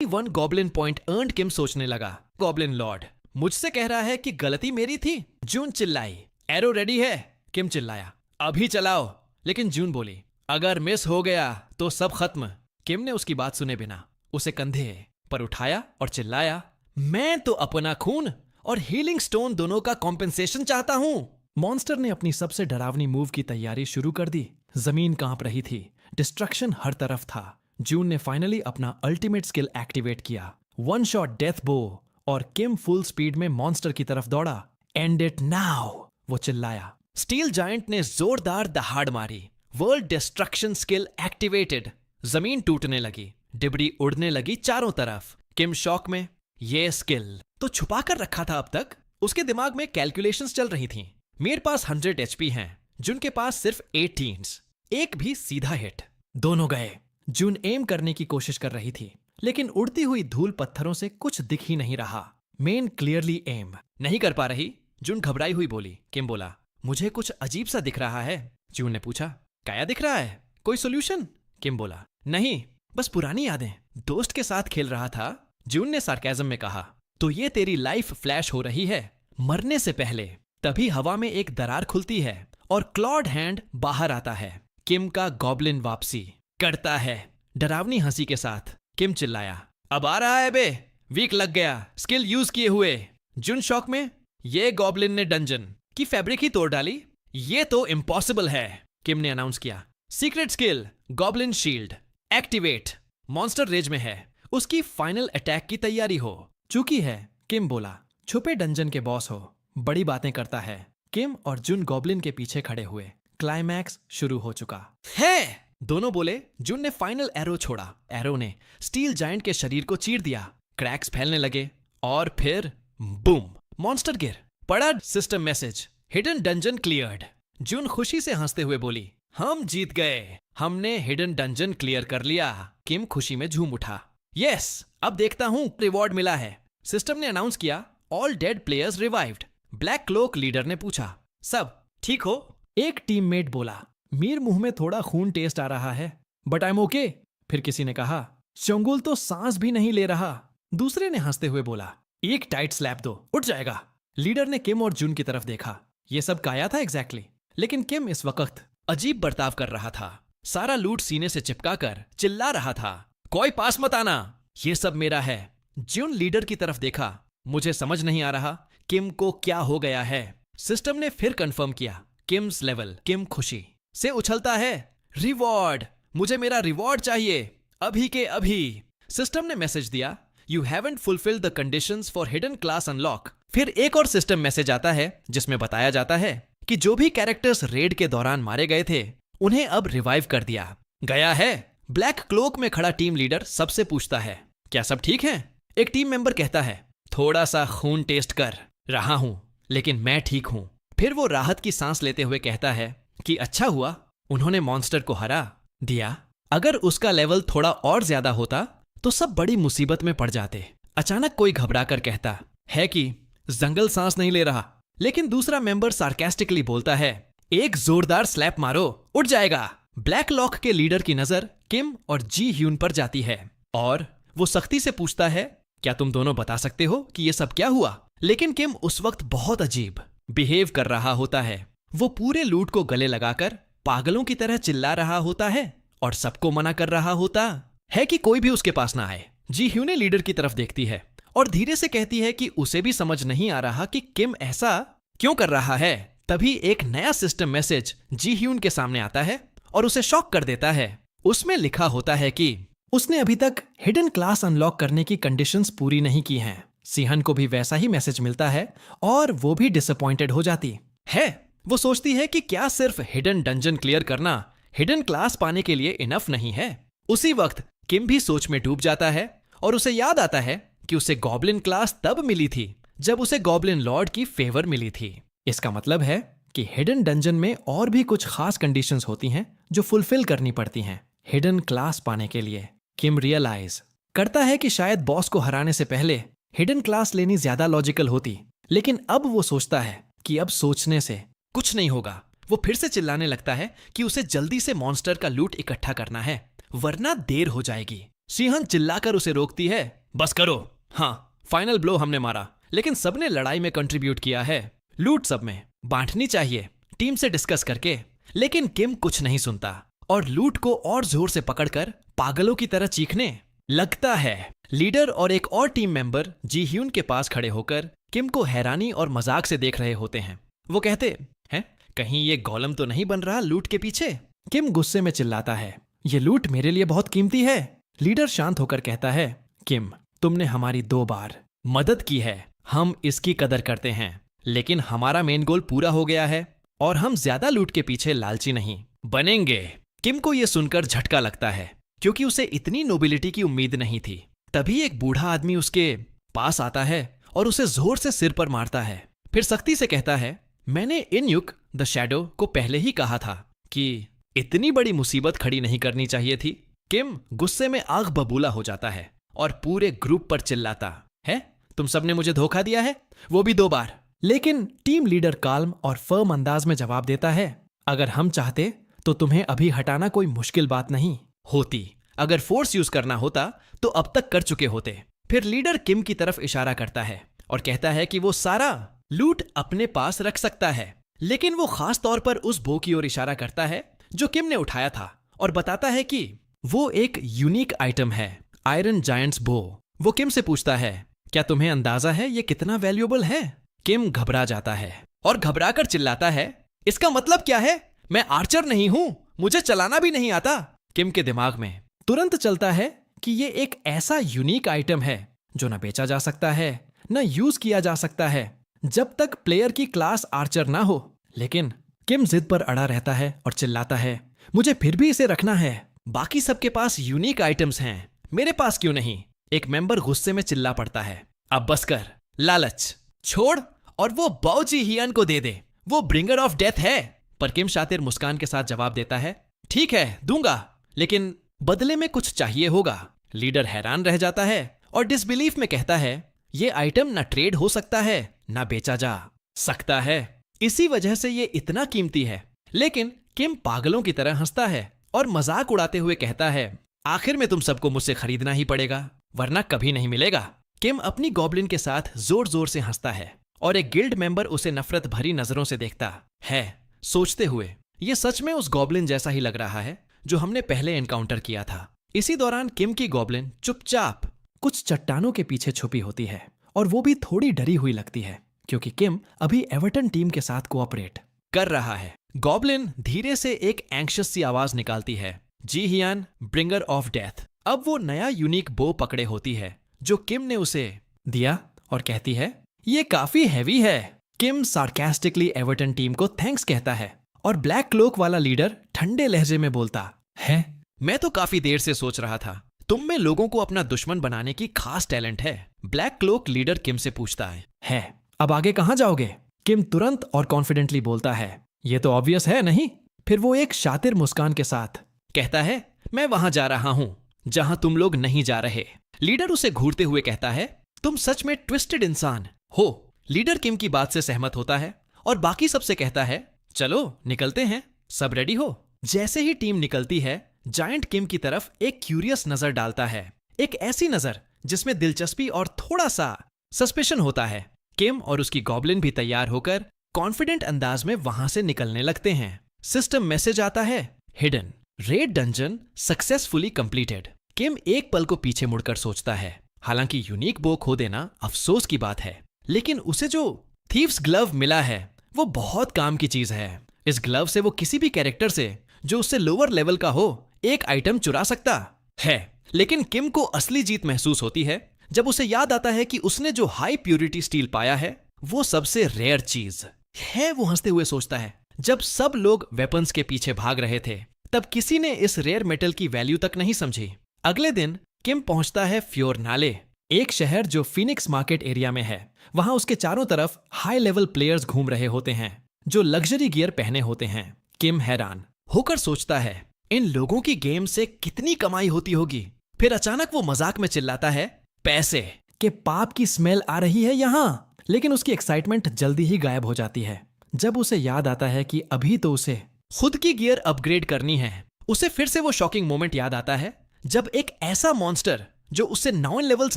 1 गॉब्लिन पॉइंट अर्न्ड। किम सोचने लगा, गॉब्लिन लॉर्ड मुझसे कह रहा है कि गलती मेरी थी। जून चिल्लाई, एरो रेडी है। किम चिल्लाया, अभी चलाओ। लेकिन जून बोली, अगर मिस हो गया तो सब खत्म। किम ने उसकी बात सुने बिना उसे कंधे पर उठाया और चिल्लाया, मैं तो अपना खून और हीलिंग स्टोन दोनों का कॉम्पेंसेशन चाहता हूं। मॉन्स्टर ने अपनी सबसे डरावनी मूव की तैयारी शुरू कर दी। जमीन कांप रही थी, डिस्ट्रक्शन हर तरफ था। जून ने फाइनली अपना अल्टीमेट स्किल एक्टिवेट किया, 1 शॉट डेथ बो, और किम फुल स्पीड में मॉन्स्टर की तरफ दौड़ा। एंड इट नाउ, वो चिल्लाया। स्टील जायंट ने जोरदार दहाड़ मारी। World destruction skill activated. जमीन टूटने लगी, डिबरी उड़ने लगी चारों तरफ। किम शॉक में, ये स्किल तो छुपा कर रखा था अब तक। उसके दिमाग में कैलकुलेशंस चल रही थीं। मेरे पास 100 एचपी हैं, जिनके पास सिर्फ 18, एक भी सीधा हिट। दोनों गए। जून एम करने की कोशिश कर रही थी, लेकिन उड़ती हुई धूल पत्थरों से कुछ दिख ही नहीं रहा। मेन क्लियरली एम नहीं कर पा रही। जून घबराई हुई बोली। किम बोला, मुझे कुछ अजीब सा दिख रहा है। जून ने पूछा, क्या दिख रहा है? कोई सोल्यूशन? किम बोला, नहीं, बस पुरानी यादें, दोस्त के साथ खेल रहा था। जून ने सार्केज्म में कहा, तो ये तेरी लाइफ फ्लैश हो रही है मरने से पहले। तभी हवा में एक दरार खुलती है और क्लॉड हैंड बाहर आता है। किम का गॉब्लिन वापसी करता है डरावनी हंसी के साथ। किम चिल्लाया, अब आ रहा है बे, वीक लग गया स्किल यूज किए हुए। जून शॉक में, ये गॉब्लिन ने डंजन की फैब्रिक ही तोड़ डाली, ये तो इम्पॉसिबल है। किम ने अनाउंस किया, secret skill goblin shield activate. Monster rage में है, उसकी फाइनल अटैक की तैयारी हो चुकी है। किम बोला, छुपे डंजन के बॉस हो, बड़ी बातें करता है। किम और जुन गॉब्लिन के पीछे खड़े हुए। क्लाइमैक्स शुरू हो चुका है, दोनों बोले। जुन ने फाइनल एरो छोड़ा। एरो ने स्टील जायंट के शरीर को चीर दिया, क्रैक्स फैलने लगे और फिर बूम, मॉन्स्टर गिर पड़ा। System message, hidden dungeon cleared. Jun खुशी से हंसते हुए बोली, हम जीत गए, हमने हिडन डंजन क्लियर कर लिया। किम खुशी में झूम उठा, यस, अब देखता हूं रिवॉर्ड मिला है। सिस्टम ने अनाउंस किया, all dead players revived. Black cloak leader ने पूछा, सब ठीक हो? एक टीममेट बोला, मीर मुंह में थोड़ा खून टेस्ट आ रहा है, बट आई एम ओके। फिर किसी ने कहा, चंगुल तो सांस भी नहीं ले रहा। दूसरे ने हंसते हुए बोला, एक टाइट स्लैप दो, उठ जाएगा। लीडर ने किम और जुन की तरफ देखा। ये सब काया था एग्जैक्टली। लेकिन किम इस वक्त अजीब बर्ताव कर रहा था। सारा लूट सीने से चिपका कर चिल्ला रहा था, कोई पास मत आना, ये सब मेरा है। जुन लीडर की तरफ देखा, मुझे समझ नहीं आ रहा किम को क्या हो गया है। सिस्टम ने फिर कंफर्म किया, किम्स लेवल। किम खुशी से उछलता है, रिवॉर्ड, मुझे मेरा रिवॉर्ड चाहिए अभी के अभी। सिस्टम ने मैसेज दिया, you haven't fulfilled the conditions for hidden class unlock. फिर एक और सिस्टम मैसेज आता है जिसमें बताया जाता है कि जो भी कैरेक्टर्स रेड के दौरान मारे गए थे उन्हें अब रिवाइव कर दिया गया है। ब्लैक क्लोक में खड़ा टीम लीडर सबसे पूछता है, क्या सब ठीक है? एक टीम मेंबर कहता है, थोड़ा सा खून टेस्ट कर रहा हूं, लेकिन मैं ठीक हूं। फिर वो राहत की सांस लेते हुए कहता है कि अच्छा हुआ उन्होंने मॉन्स्टर को हरा दिया। अगर उसका लेवल थोड़ा और ज्यादा होता तो सब बड़ी मुसीबत में पड़ जाते। अचानक कोई घबराकर कहता है कि जंगल सांस नहीं ले रहा, लेकिन दूसरा मेंबर सार्केस्टिकली बोलता है, एक जोरदार स्लैप मारो, उठ जाएगा। ब्लैक लॉक के लीडर की नजर किम और जी ह्यून पर जाती है और वो सख्ती से पूछता है, क्या तुम दोनों बता सकते हो कि ये सब क्या हुआ? लेकिन किम उस वक्त बहुत अजीब बिहेव कर रहा होता है। वो पूरे लूट को गले लगाकर पागलों की तरह चिल्ला रहा होता है और सबको मना कर रहा होता है कि कोई भी उसके पास ना आए। जी ह्यूने लीडर की तरफ देखती है और धीरे से कहती है कि उसे भी समझ नहीं आ रहा कि किम ऐसा क्यों कर रहा है। तभी एक नया सिस्टम मैसेज जी ह्यून के सामने आता है और उसे शॉक कर देता है। उसमें लिखा होता है कि उसने अभी तक हिडन क्लास अनलॉक करने की कंडीशंस पूरी नहीं की हैं। सिहन को भी वैसा ही मैसेज मिलता है और वो भी डिसअपॉइंटेड हो जाती है। वो सोचती है कि क्या सिर्फ हिडन डंजन क्लियर करना हिडन क्लास पाने के लिए इनफ नहीं है। उसी वक्त किम भी सोच में डूब जाता है और उसे याद आता है कि उसे गॉब्लिन क्लास तब मिली थी जब उसे गॉब्लिन लॉर्ड की फेवर मिली थी। इसका मतलब है कि हिडन डंजन में और भी कुछ खास कंडीशंस होती हैं जो फुलफिल करनी पड़ती हैं हिडन क्लास पाने के लिए। किम रियलाइज करता है कि शायद बॉस को हराने से पहले हिडन क्लास लेनी ज्यादा लॉजिकल होती, लेकिन अब वो सोचता है कि अब सोचने से कुछ नहीं होगा। वो फिर से चिल्लाने लगता है कि उसे जल्दी से मॉन्स्टर का लूट इकट्ठा करना है वरना देर हो जाएगी। सिहन चिल्लाकर उसे रोकती है, बस करो। हाँ, फाइनल ब्लो हमने मारा, लेकिन सबने लड़ाई में कंट्रीब्यूट किया है, लूट सब में बांटनी चाहिए टीम से डिस्कस करके। लेकिन किम कुछ नहीं सुनता और लूट को और जोर से पकड़कर पागलों की तरह चीखने लगता है। लीडर और एक और टीम मेंबर जी ह्यून के पास खड़े होकर किम को हैरानी और मजाक से देख रहे होते हैं। वो कहते हैं, कहीं ये गोलम तो नहीं बन रहा लूट के पीछे? किम गुस्से में चिल्लाता है, ये लूट मेरे लिए बहुत कीमती है। लीडर शांत होकर कहता है, किम तुमने हमारी 2 बार मदद की है, हम इसकी कदर करते हैं, लेकिन हमारा मेन गोल पूरा हो गया है और हम ज्यादा लूट के पीछे लालची नहीं बनेंगे। किम को यह सुनकर झटका लगता है क्योंकि उसे इतनी नोबिलिटी की उम्मीद नहीं थी। तभी एक बूढ़ा आदमी उसके पास आता है और उसे जोर से सिर पर मारता है। फिर सख्ती से कहता है, मैंने इनयुक द शैडो को पहले ही कहा था कि इतनी बड़ी मुसीबत खड़ी नहीं करनी चाहिए थी। किम गुस्से में आग बबूला हो जाता है और पूरे ग्रुप पर चिल्लाता है, तुम सबने मुझे धोखा दिया है, वो भी 2 बार। लेकिन टीम लीडर काल्म और फर्म अंदाज में जवाब देता है, अगर हम चाहते तो तुम्हें अभी हटाना कोई मुश्किल बात नहीं होती। अगर फोर्स यूज करना होता तो अब तक कर चुके होते। फिर लीडर किम की तरफ इशारा करता है और कहता है कि वो सारा लूट अपने पास रख सकता है, लेकिन वो खास तौर पर उस बो की ओर इशारा करता है जो किम ने उठाया था और बताता है कि वो एक यूनिक आइटम है, आयरन जायंट्स बो। वो किम से पूछता है, क्या तुम्हें अंदाजा है ये कितना वैल्यूएबल है? किम घबरा जाता है और घबराकर चिल्लाता है, इसका मतलब क्या है? मैं आर्चर नहीं हूं, मुझे चलाना भी नहीं आता। किम के दिमाग में तुरंत चलता है कि ये एक ऐसा यूनिक आइटम है जो न बेचा जा सकता है न यूज किया जा सकता है जब तक प्लेयर की क्लास आर्चर ना हो। लेकिन किम जिद पर अड़ा रहता है और चिल्लाता है, मुझे फिर भी इसे रखना है, बाकी सबके पास यूनिक आइटम्स हैं, मेरे पास क्यों नहीं? एक मेंबर गुस्से में चिल्ला पड़ता है, अब बस कर, लालच छोड़ और वो बाओजी हियन को दे दे, वो ब्रिंगर ऑफ डेथ है। पर किम शातिर मुस्कान के साथ जवाब देता है, ठीक है दूंगा, लेकिन बदले में कुछ चाहिए होगा। लीडर हैरान रह जाता है और डिसबिलीफ में कहता है, ये आइटम ना ट्रेड हो सकता है ना बेचा जा सकता है, इसी वजह से ये इतना कीमती है। लेकिन किम पागलों की तरह हंसता है और मजाक उड़ाते हुए कहता है, आखिर में तुम सबको मुझसे खरीदना ही पड़ेगा वरना कभी नहीं मिलेगा। किम अपनी गॉब्लिन के साथ जोर जोर से हंसता है और एक गिल्ड मेंबर उसे नफरत भरी नजरों से देखता है, सोचते हुए ये सच में उस गॉब्लिन जैसा ही लग रहा है जो हमने पहले एनकाउंटर किया था। इसी दौरान किम की गॉब्लिन चुपचाप कुछ चट्टानों के पीछे छुपी होती है और वो भी थोड़ी डरी हुई लगती है क्योंकि किम अभी एवर्टन टीम के साथ कोऑपरेट कर रहा है। गॉब्लिन धीरे से एक एंग्शियस सी आवाज निकालती है, जी हियान ब्रिंगर ऑफ डेथ। अब वो नया यूनिक बो पकड़े होती है जो किम ने उसे दिया और कहती है, ये काफी हैवी है, किम सार्केस्टिकली एवर्टन टीम को थैंक्स कहता है और ब्लैक क्लोक वाला लीडर ठंडे लहजे में बोलता है, मैं तो काफी देर से सोच रहा था तुम में लोगों को अपना दुश्मन बनाने की खास टैलेंट है। ब्लैक क्लोक लीडर किम से पूछता है अब आगे कहां जाओगे? किम तुरंत और कॉन्फिडेंटली बोलता है, ये तो ऑब्वियस है नहीं? फिर वो एक शातिर मुस्कान के साथ कहता है, मैं वहां जा रहा हूं जहां तुम लोग नहीं जा रहे। लीडर उसे घूरते हुए कहता है, तुम सच में ट्विस्टेड इंसान हो। लीडर किम की बात से सहमत होता है और बाकी सबसे कहता है, चलो निकलते हैं, सब रेडी हो? जैसे ही टीम निकलती है, जायंट किम की तरफ एक क्यूरियस नजर डालता है, एक ऐसी नजर जिसमें दिलचस्पी और थोड़ा सा सस्पेशन होता है। किम और उसकी गॉब्लिन भी तैयार होकर कॉन्फिडेंट अंदाज में वहां से निकलने लगते हैं। सिस्टम मैसेज आता है, hidden raid dungeon successfully completed. Kim एक पल को पीछे मुड़कर सोचता है, हालांकि यूनिक बो खो देना अफसोस की बात है, लेकिन उसे जो थीव्स ग्लव मिला है वो बहुत काम की चीज है। इस ग्लव से वो किसी भी कैरेक्टर से जो उससे लोअर लेवल का हो एक आइटम चुरा सकता है। लेकिन किम को असली जीत महसूस होती है जब उसे याद आता है कि उसने जो हाई प्यूरिटी स्टील पाया है वो सबसे रेयर चीज है। वो हंसते हुए सोचता है, जब सब लोग वेपन्स के पीछे भाग रहे थे तब किसी ने इस रेयर मेटल की वैल्यू तक नहीं समझी। अगले दिन किम पहुंचता है फ्योरनाले, एक शहर जो फिनिक्स मार्केट एरिया में है। वहां उसके चारों तरफ हाई लेवल प्लेयर्स घूम रहे होते हैं जो लग्जरी गियर पहने होते हैं। किम हैरान होकर सोचता है, इन लोगों की गेम से कितनी कमाई होती होगी। फिर अचानक वो मजाक में चिल्लाता है, पैसे के पाप की स्मेल आ रही है यहाँ। लेकिन उसकी एक्साइटमेंट जल्दी ही गायब हो जाती है जब उसे याद आता है कि अभी तो उसे खुद की गियर अपग्रेड करनी है। उसे फिर से वो शॉकिंग मोमेंट याद आता है जब एक ऐसा मॉन्स्टर जो उससे 9 लेवल्स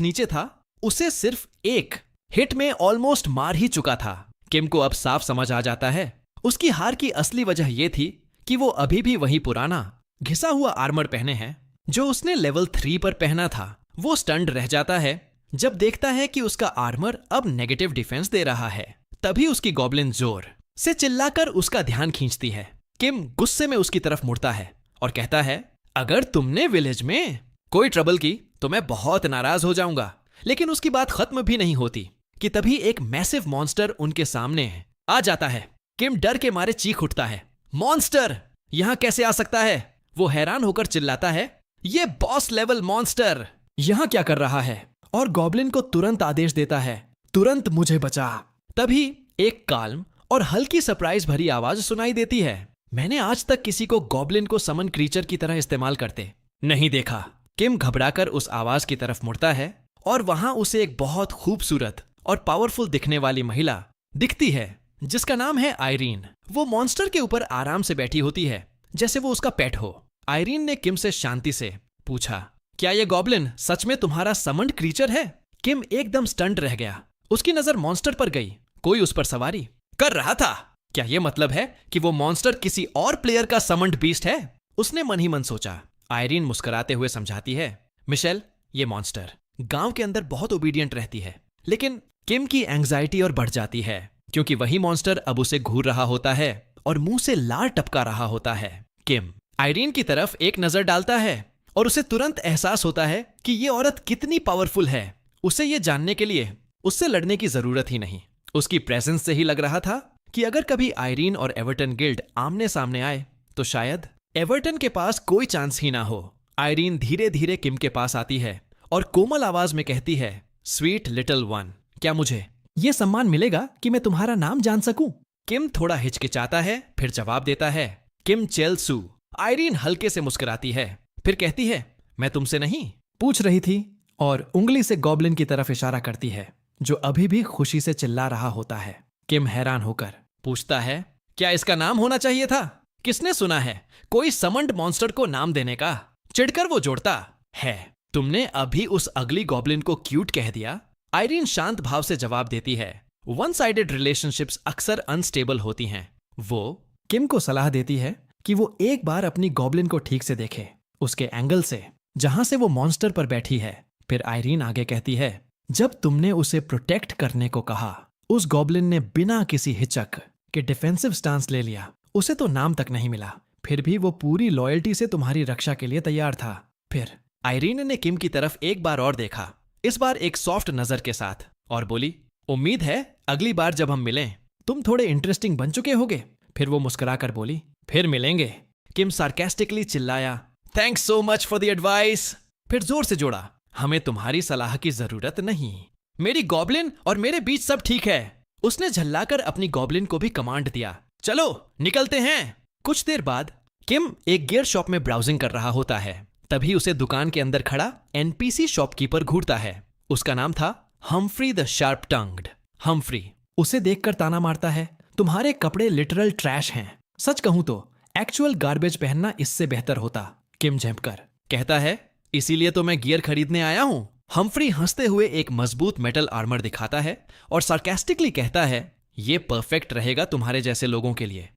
नीचे था उसे सिर्फ एक हिट में ऑलमोस्ट मार ही चुका था। किम को अब साफ समझ आ जाता है उसकी हार की असली वजह यह थी कि वो अभी भी वही पुराना घिसा हुआ आर्मर पहने हैं जो उसने लेवल 3 पर पहना था। वो स्टन्ड रह जाता है जब देखता है कि उसका आर्मर अब नेगेटिव डिफेंस दे रहा है। तभी उसकी गॉब्लिन जोर से चिल्लाकर उसका ध्यान खींचती है। किम गुस्से में उसकी तरफ मुड़ता है और कहता है, अगर तुमने विलेज में कोई ट्रबल की तो मैं बहुत नाराज हो जाऊंगा। लेकिन उसकी बात खत्म भी नहीं होती कि तभी एक मैसिव मॉन्स्टर उनके सामने आ जाता है। किम डर के मारे चीख उठता है, मॉन्स्टर यहां कैसे आ सकता है? वो हैरान होकर चिल्लाता है, ये बॉस लेवल मॉन्स्टर यहां क्या कर रहा है? और गॉब्लिन को तुरंत आदेश देता है, तुरंत मुझे बचा। तभी एक काल्म और हल्की सरप्राइज भरी आवाज सुनाई देती है। मैंने आज तक किसी को गॉब्लिन को समन क्रीचर की तरह इस्तेमाल करते नहीं देखा। किम घबराकर उस आवाज की तरफ मुड़ता है और वहां उसे एक बहुत खूबसूरत और पावरफुल दिखने वाली महिला दिखती है जिसका नाम है आयरीन। वो मॉन्स्टर के ऊपर आराम से बैठी होती है जैसे वो उसका पेट हो। आयरीन ने किम से शांति से पूछा, क्या ये गॉब्लिन सच में तुम्हारा समन्ड क्रीचर है? किम एकदम स्टंट रह गया। उसकी नजर मॉन्स्टर पर गई। कोई उस पर सवारी कर रहा था। क्या ये मतलब है कि वो मॉन्स्टर किसी और प्लेयर का समन्ड बीस्ट है? उसने मन ही मन सोचा। आयरीन मुस्कुराते हुए समझाती है, मिशेल ये मॉन्स्टर गांव के अंदर बहुत ओबीडियंट रहती है। लेकिन किम की एंग्जाइटी और बढ़ जाती है क्योंकि वही मॉन्स्टर अब उसे घूर रहा होता है और मुंह से लार टपका रहा होता है। किम आयरीन की तरफ एक नजर डालता है और उसे तुरंत एहसास होता है कि ये औरत कितनी पावरफुल है। उसे ये जानने के लिए उससे लड़ने की जरूरत ही नहीं। उसकी प्रेजेंस से ही लग रहा था कि अगर कभी आयरीन और एवर्टन गिल्ड आमने सामने आए तो शायद एवर्टन के पास कोई चांस ही ना हो। आयरीन धीरे धीरे किम के पास आती है और कोमल आवाज में कहती है, स्वीट लिटिल वन, क्या मुझे यह सम्मान मिलेगा कि मैं तुम्हारा नाम जान सकूं? किम थोड़ा हिचकिचाता है, फिर जवाब देता है, किम चेल सू। आयरीन हल्के से मुस्कुराती है, फिर कहती है, मैं तुमसे नहीं पूछ रही थी, और उंगली से गॉब्लिन की तरफ इशारा करती है जो अभी भी खुशी से चिल्ला रहा होता है। किम हैरान होकर पूछता है, क्या इसका नाम होना चाहिए था? किसने सुना है कोई समन्ड मॉन्स्टर को नाम देने का? चिढ़कर वो जोड़ता है, तुमने अभी उस अगली गॉब्लिन को क्यूट कह दिया। आयरीन शांत भाव से जवाब देती है, वन साइडेड रिलेशनशिप्स अक्सर अनस्टेबल होती हैं। वो किम को सलाह देती है कि वो एक बार अपनी गॉब्लिन को ठीक से देखे, उसके एंगल से जहां से वो मॉन्स्टर पर बैठी है। फिर आयरीन आगे कहती है, जब तुमने उसे प्रोटेक्ट करने को कहा, उस गॉब्लिन ने बिना किसी हिचक के डिफेंसिव स्टांस ले लिया। उसे तो नाम तक नहीं मिला, फिर भी वो पूरी लॉयल्टी से तुम्हारी रक्षा के लिए तैयार था। फिर आयरीन ने किम की तरफ एक बार और देखा, इस बार एक सॉफ्ट नजर के साथ, और बोली, उम्मीद है अगली बार जब हम मिलें तुम थोड़े इंटरेस्टिंग बन चुके होगे। फिर वो मुस्कुराकर बोली, फिर मिलेंगे। किम सार्केस्टिकली चिल्लाया, thanks so much for the advice. फिर जोर से जोड़ा, हमें तुम्हारी सलाह की जरूरत नहीं, मेरी गॉब्लिन और मेरे बीच सब ठीक है। उसने झल्लाकर अपनी गॉब्लिन को भी कमांड दिया, चलो निकलते हैं। कुछ देर बाद किम एक गियर शॉप में ब्राउजिंग कर रहा होता है। तभी उसे दुकान के अंदर खड़ा एनपीसी शॉपकीपर घूरता है। उसका नाम था हम्फ्री द शार्प टंग्ड। हम्फ्री उसे देखकर ताना मारता है, तुम्हारे कपड़े लिटरल ट्रैश हैं। सच कहूं तो एक्चुअल गार्बेज पहनना इससे बेहतर होता। किम झेंपकर कहता है, इसीलिए तो मैं गियर खरीदने आया हूं। हम्फ्री हंसते हुए एक मजबूत मेटल आर्मर दिखाता है और सार्केस्टिकली कहता है, ये परफेक्ट रहेगा तुम्हारे जैसे लोगों के लिए।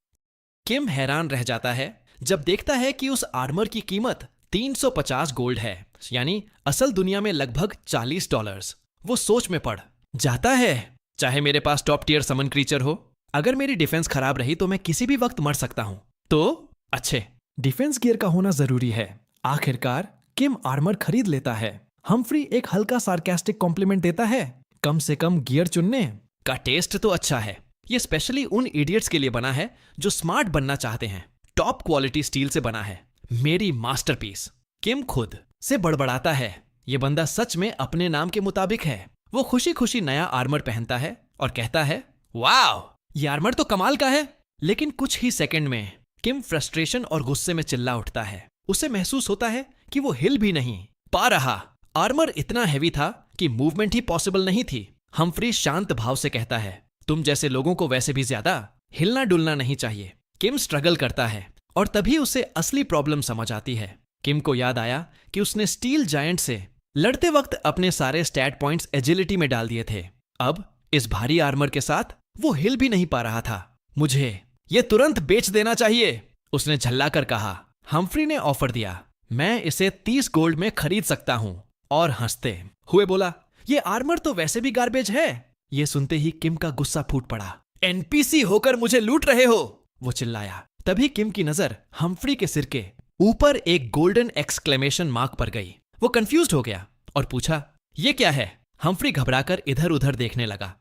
किम हैरान रह जाता है जब देखता है कि उस आर्मर की कीमत 350 गोल्ड है, यानी असल दुनिया में लगभग $40। वो सोच में पड़ जाता है, चाहे मेरे पास टॉप टियर समन क्रीचर हो, अगर मेरी डिफेंस खराब रही तो मैं किसी भी वक्त मर सकता हूं। तो अच्छे डिफेंस गियर का होना जरूरी है। आखिरकार किम आर्मर खरीद लेता है। हम्फ्री एक हल्का सार्केस्टिक कॉम्प्लीमेंट देता है, कम से कम गियर चुनने का टेस्ट तो अच्छा है। ये स्पेशली उन इडियट्स के लिए बना है जो स्मार्ट बनना चाहते हैं। टॉप क्वालिटी स्टील से बना है, मेरी मास्टरपीस। किम खुद से बड़बड़ाता है, ये बंदा सच में अपने नाम के मुताबिक है। वो खुशी खुशी नया आर्मर पहनता है और कहता है, वाओ ये आर्मर तो कमाल का है। लेकिन कुछ ही सेकंड में किम फ्रस्ट्रेशन और गुस्से में चिल्ला उठता है। उसे महसूस होता है कि वो हिल भी नहीं पा रहा। आर्मर इतना हैवी था कि मूवमेंट ही पॉसिबल नहीं थी। हम्फ्री शांत भाव से कहता है, तुम जैसे लोगों को वैसे भी ज्यादा हिलना डुलना नहीं चाहिए। किम स्ट्रगल करता है और तभी उसे असली प्रॉब्लम समझ आती है। किम को याद आया कि उसने स्टील जायंट से लड़ते वक्त अपने सारे स्टैट पॉइंट्स एजिलिटी में डाल दिए थे। अब इस भारी आर्मर के साथ वो हिल भी नहीं पा रहा था। मुझे ये तुरंत बेच देना चाहिए, उसने झल्लाकर कहा। हम्फ्री ने ऑफर दिया, मैं इसे 30 गोल्ड में खरीद सकता हूं, और हंसते हुए बोला, ये आर्मर तो वैसे भी गार्बेज है। ये सुनते ही किम का गुस्सा फूट पड़ा। एनपीसी होकर मुझे लूट रहे हो, वो चिल्लाया। तभी किम की नजर हम्फ्री के सिर के ऊपर एक गोल्डन एक्सक्लेमेशन मार्क पर गई। वो कंफ्यूज्ड हो गया और पूछा, ये क्या है? हम्फ्री घबराकर इधर उधर देखने लगा।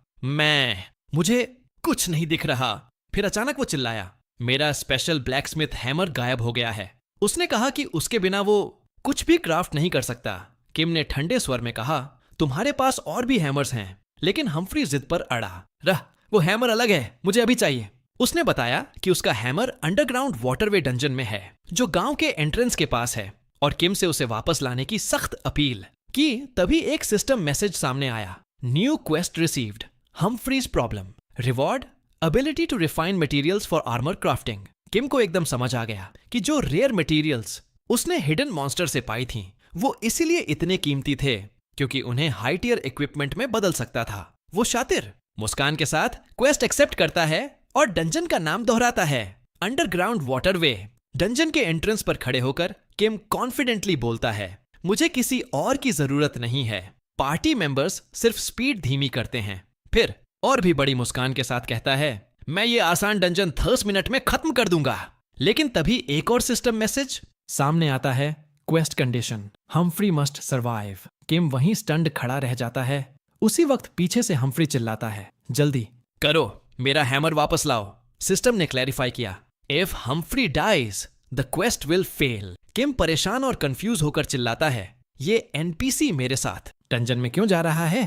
मुझे कुछ नहीं दिख रहा। फिर अचानक वो चिल्लाया, मेरा स्पेशल ब्लैकस्मिथ हैमर गायब हो गया है। उसने कहा कि उसके बिना वो कुछ भी क्राफ्ट नहीं कर सकता। किम ने ठंडे स्वर में कहा, तुम्हारे पास और भी हैमर्स हैं। लेकिन हम्फ्री जिद पर अड़ा रहा, वो हैमर अलग है, मुझे अभी चाहिए। उसने बताया कि उसका हैमर अंडरग्राउंड वाटरवे डंजन में है, जो गांव के एंट्रेंस के पास है, और किम से उसे वापस लाने की सख्त अपील की। तभी एक सिस्टम मैसेज सामने आया, new quest received, Humphrey's problem, reward ability to refine materials for armour crafting. Kim को एकदम समझ आ गया कि जो रेयर मटेरियल्स उसने हिडन मॉन्स्टर से पाई थी, वो इसीलिए इतने कीमती थे क्योंकि उन्हें हाई टियर इक्विपमेंट में बदल सकता था। वो शातिर मुस्कान के साथ क्वेस्ट एक्सेप्ट करता है और डंजन का नाम दोहराता है, अंडरग्राउंड वाटरवे। डंजन के एंट्रेंस पर खड़े होकर किम कॉन्फिडेंटली बोलता है, मुझे किसी और की जरूरत नहीं है, पार्टी मेंबर्स सिर्फ स्पीड धीमी करते हैं। फिर और भी बड़ी मुस्कान के साथ कहता है, मैं ये आसान डंजन 10 मिनट में खत्म कर दूंगा। लेकिन तभी एक और सिस्टम मैसेज सामने आता है, quest condition, Humphrey must survive. Kim वहीं स्टंड खड़ा रह जाता है। उसी वक्त पीछे से हम्फ्री चिल्लाता है, जल्दी करो, मेरा हैमर वापस लाओ। सिस्टम ने क्लैरिफाई किया, if Humphrey dies the quest will fail. Kim परेशान और कंफ्यूज होकर चिल्लाता है, ये एनपीसी मेरे साथ डंजन में क्यों जा रहा है?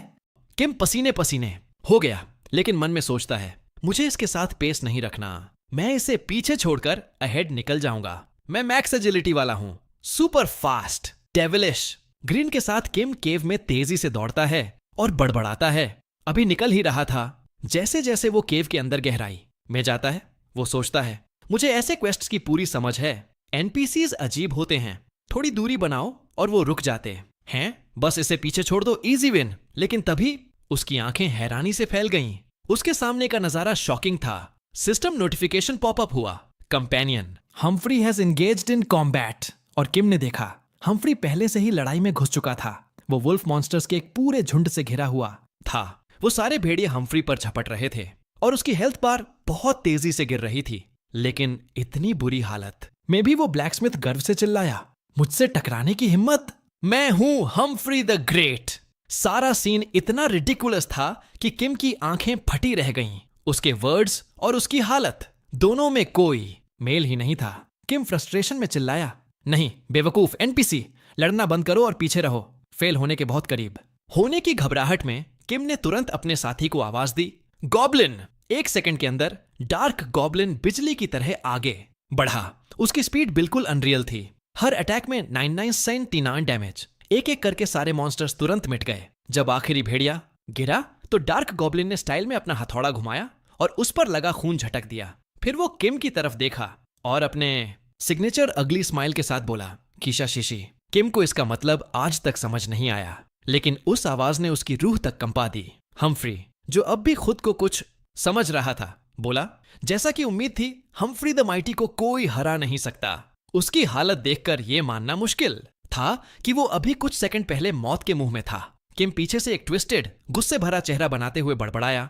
किम पसीने पसीने हो गया, लेकिन मन में सोचता है, मुझे इसके साथ पेस नहीं रखना, मैं इसे पीछे छोड़कर अहेड निकल जाऊंगा। मैं मैक्स एजिलिटी वाला हूं, सुपर फास्ट, डेविलिश। ग्रीन के साथ किम केव में तेजी से दौड़ता है और बड़बड़ाता है। अभी निकल ही रहा था, जैसे जैसे वो केव के अंदर गहराई में जाता है, वो सोचता है, मुझे ऐसे क्वेस्ट्स की पूरी समझ है। एनपीसीज अजीब होते हैं, थोड़ी दूरी बनाओ और वो रुक जाते हैं, बस इसे पीछे छोड़ दो, इजी विन। लेकिन तभी उसकी आंखें हैरानी से फैल गईं। उसके सामने का नजारा शॉकिंग था। सिस्टम नोटिफिकेशन पॉपअप हुआ, companion Humphry has engaged in combat. और किम ने देखा, हम्फ्री पहले से ही लड़ाई में घुस चुका था। वो वुल्फ मॉन्स्टर्स के एक पूरे झुंड से घिरा हुआ था। वो सारे भेड़िए हम्फ्री पर झपट रहे थे और उसकी हेल्थ बार बहुत तेजी से गिर रही थी। लेकिन इतनी बुरी हालत में भी वो ब्लैकस्मिथ गर्व से चिल्लाया, मुझसे टकराने की हिम्मत? मैं हूं हम्फ्री द ग्रेट। सारा सीन इतना रिडिकुलस था कि किम की आंखें फटी रह गईं। उसके वर्ड्स और उसकी हालत, दोनों में कोई मेल ही नहीं था। किम फ्रस्ट्रेशन में चिल्लाया, नहीं बेवकूफ एनपीसी, लड़ना बंद करो और पीछे रहो, फेल होने के बहुत करीब। होने की घबराहट में किम ने तुरंत अपने साथी को आवाज दी, गॉब्लिन। 1 सेकंड के अंदर डार्क गॉब्लिन बिजली की तरह आगे बढ़ा। उसकी स्पीड बिल्कुल अनरियल थी। हर अटैक में 99 डैमेज। एक एक करके सारे मॉन्स्टर्स तुरंत मिट गए। जब आखिरी भेड़िया गिरा तो डार्क गॉब्लिन ने स्टाइल में अपना हथौड़ा घुमाया और उस पर लगा खून झटक दिया। फिर वो किम की तरफ देखा और अपने सिग्नेचर अगली स्माइल के साथ बोला, कीशा शीशी। किम को इसका मतलब आज तक समझ नहीं आया, लेकिन उस आवाज ने उसकी रूह तक कंपा दी। हम्फ्री, जो अब भी खुद को कुछ समझ रहा था, बोला, जैसा कि उम्मीद थी, हम्फ्री द माइटी को कोई हरा नहीं सकता। उसकी हालत देखकर यह मानना मुश्किल था कि वो अभी कुछ सेकंड पहले मौत के मुंह में था। किम पीछे से एक ट्विस्टेड, गुस्से भरा चेहरा बनाते हुए बड़बड़ाया।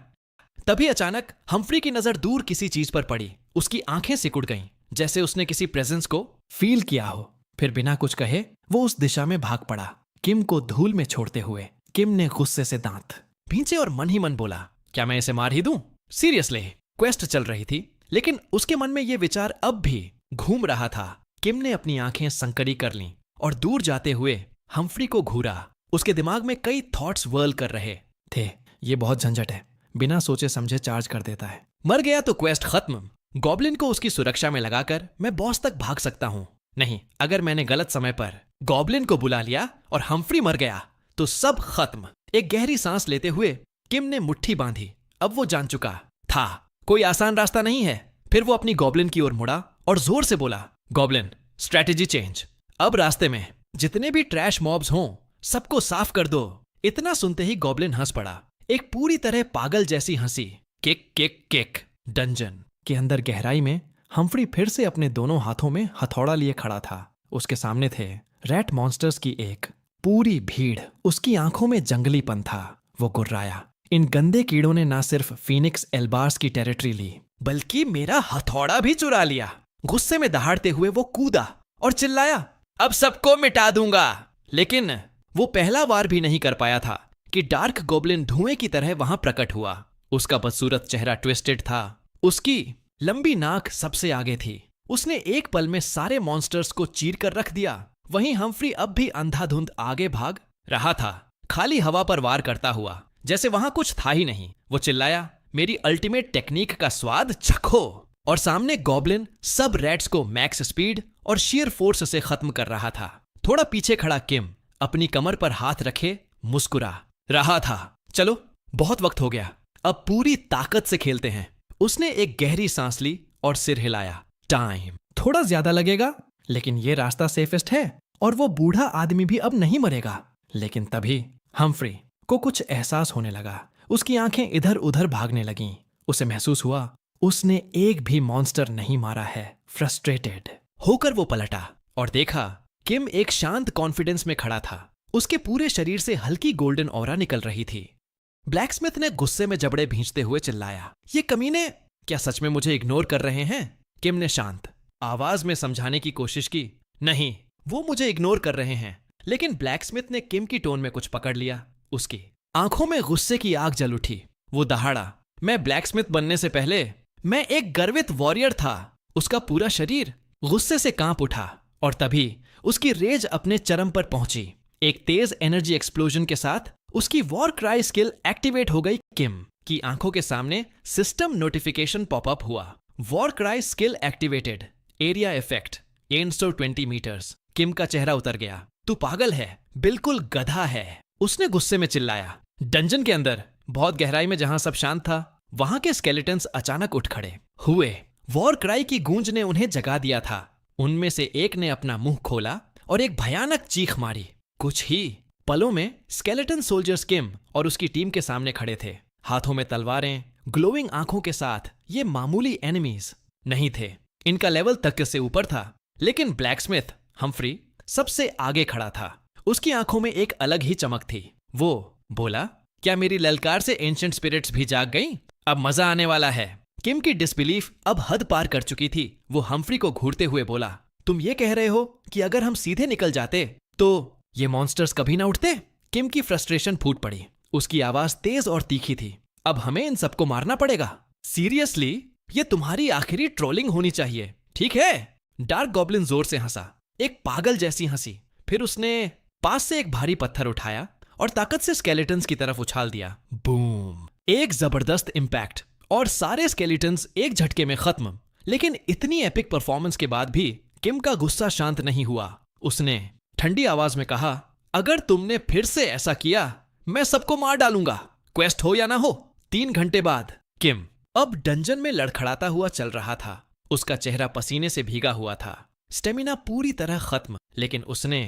तभी अचानक हम्फ्री की नजर दूर किसी चीज पर पड़ी। उसकी आंखें सिकुड़ गईं, जैसे उसने किसी प्रेजेंस को फील किया हो। फिर बिना कुछ कहे वो उस दिशा में भाग पड़ा, किम को धूल में छोड़ते हुए। किम ने गुस्से से दांत भींचे और मन ही मन बोला, क्या मैं इसे मार ही दूं? सीरियसली। क्वेस्ट चल रही थी, लेकिन उसके मन में यह विचार अब भी घूम रहा था। किम ने अपनी आंखें संकरी कर लीं और दूर जाते हुए हम्फ्री को घूरा। उसके दिमाग में कई थॉट्स व्हर्ल कर रहे थे। ये बहुत झंझट है, बिना सोचे समझे चार्ज कर देता है। मर गया तो क्वेस्ट खत्म। गॉब्लिन को उसकी सुरक्षा में लगाकर मैं बॉस तक भाग सकता हूं। नहीं, अगर मैंने गलत समय पर गॉब्लिन को बुला लिया और हम्फ्री मर गया तो सब खत्म। एक गहरी सांस लेते हुए किम ने मुट्ठी बांधी। अब वो जान चुका था कोई आसान रास्ता नहीं है। फिर वो अपनी गॉब्लिन की ओर मुड़ा और जोर से बोला, गॉब्लिन, स्ट्रैटेजी चेंज। अब रास्ते में जितने भी ट्रैश मॉब्स हों, सबको साफ कर दो। इतना सुनते ही गॉब्लिन हंस पड़ा, एक पूरी तरह पागल जैसी हंसी। Kick kick kick. डंजन के अंदर गहराई में हम्फ्री फिर से अपने दोनों हाथों में हथौड़ा लिए खड़ा था। उसके सामने थे रैट मॉन्स्टर्स की एक पूरी भीड़। उसकी आंखों में जंगलीपन था। वो गुर्राया, इन गंदे कीड़ों ने ना सिर्फ फीनिक्स एल्बार्स की टेरिटरी ली, बल्कि मेरा हथौड़ा भी चुरा लिया। गुस्से में दहाड़ते हुए वो कूदा और चिल्लाया, अब सबको मिटा दूंगा। लेकिन वो पहला वार भी नहीं कर पाया था कि डार्क गॉब्लिन धुएं की तरह वहां प्रकट हुआ। उसका बदसूरत चेहरा ट्विस्टेड था। उसकी लंबी नाक सबसे आगे थी। उसने एक पल में सारे मॉन्स्टर्स को चीर कर रख दिया। वहीं हम्फ्री अब भी अंधाधुंध आगे भाग रहा था, खाली हवा पर वार करता हुआ, जैसे वहां कुछ था ही नहीं। वो चिल्लाया, मेरी अल्टीमेट टेक्निक का स्वाद चखो। और सामने गॉब्लिन सब रैट्स को मैक्स स्पीड और शेयर फोर्स से खत्म कर रहा था। थोड़ा पीछे खड़ा किम अपनी कमर पर हाथ रखे मुस्कुरा रहा था। चलो, बहुत वक्त हो गया, अब पूरी ताकत से खेलते हैं। उसने एक गहरी सांस ली और सिर हिलाया। टाइम थोड़ा ज्यादा लगेगा, लेकिन ये रास्ता सेफेस्ट है और वो बूढ़ा आदमी भी अब नहीं मरेगा। लेकिन तभी हम्फ्री को कुछ एहसास होने लगा। उसकी आंखें इधर उधर भागने लगीं। उसे महसूस हुआ उसने एक भी मॉन्स्टर नहीं मारा है। फ्रस्ट्रेटेड होकर वो पलटा और देखा किम एक शांत कॉन्फिडेंस में खड़ा था। उसके पूरे शरीर से हल्की गोल्डन ऑरा निकल रही थी। ब्लैकस्मिथ ने गुस्से में जबड़े भींचते हुए चिल्लाया, ये कमीने क्या सच में मुझे इग्नोर कर रहे हैं? किम ने शांत आवाज में समझाने की कोशिश की, नहीं, वो मुझे इग्नोर कर रहे हैं। लेकिन ब्लैकस्मिथ ने किम की टोन में कुछ पकड़ लिया। उसकी आंखों में गुस्से की आग जल उठी। वो दहाड़ा, मैं ब्लैकस्मिथ बनने से पहले मैं एक गर्वित वॉरियर था। उसका पूरा शरीर गुस्से से कांप उठा और तभी उसकी रेज अपने चरम पर पहुंची। एक तेज एनर्जी एक्सप्लोजन के साथ उसकी वॉर क्राई स्किल एक्टिवेट हो गई। किम की आंखों के सामने सिस्टम नोटिफिकेशन पॉपअप हुआ। War cry skill activated, area effect 120 metres. Kim का चेहरा उतर गया। तू पागल है, बिल्कुल गधा है, उसने गुस्से में चिल्लाया। डंजन के अंदर बहुत गहराई में जहां सब शांत था, वहां के स्केलेटन्स अचानक उठ खड़े हुए। वॉर क्राई की गूंज ने उन्हें जगा दिया था। उनमें से एक ने अपना मुंह खोला और एक भयानक चीख मारी। कुछ ही पलों में स्केलेटन सोल्जर्स किम और उसकी टीम के सामने खड़े थे, हाथों में तलवारें, ग्लोइंग आंखों के साथ। ये मामूली एनिमीज नहीं थे, इनका लेवल तक से ऊपर था। लेकिन ब्लैकस्मिथ हम्फ्री सबसे आगे खड़ा था। उसकी आंखों में एक अलग ही चमक थी। वो बोला, क्या मेरी ललकार से एंशिएंट स्पिरिट्स भी जाग गईं? अब मजा आने वाला है। किम की डिसबिलीफ अब हद पार कर चुकी थी। वो हम्फ्री को घूरते हुए बोला, तुम ये कह रहे हो कि अगर हम सीधे निकल जाते तो ये मॉन्स्टर्स कभी ना उठते? किम की फ्रस्ट्रेशन फूट पड़ी। उसकी आवाज तेज और तीखी थी। अब हमें इन सबको मारना पड़ेगा? सीरियसली, ये तुम्हारी आखिरी ट्रोलिंग होनी चाहिए, ठीक है? डार्क गॉब्लिन जोर से हंसा, एक पागल जैसी हंसी। फिर उसने पास से एक भारी पत्थर उठाया और ताकत से स्केलेटन्स की तरफ उछाल दिया। बूम! एक जबरदस्त इम्पैक्ट और सारे स्केलेटन्स एक झटके में खत्म। लेकिन इतनी एपिक परफॉर्मेंस के बाद भी किम का गुस्सा शांत नहीं हुआ। उसने ठंडी आवाज में कहा, अगर तुमने फिर से ऐसा किया, मैं सबको मार डालूंगा, क्वेस्ट हो या ना हो। 3 घंटे बाद किम अब डंजन में लड़खड़ाता हुआ चल रहा था। उसका चेहरा पसीने से भीगा हुआ था, स्टेमिना पूरी तरह खत्म। लेकिन उसने,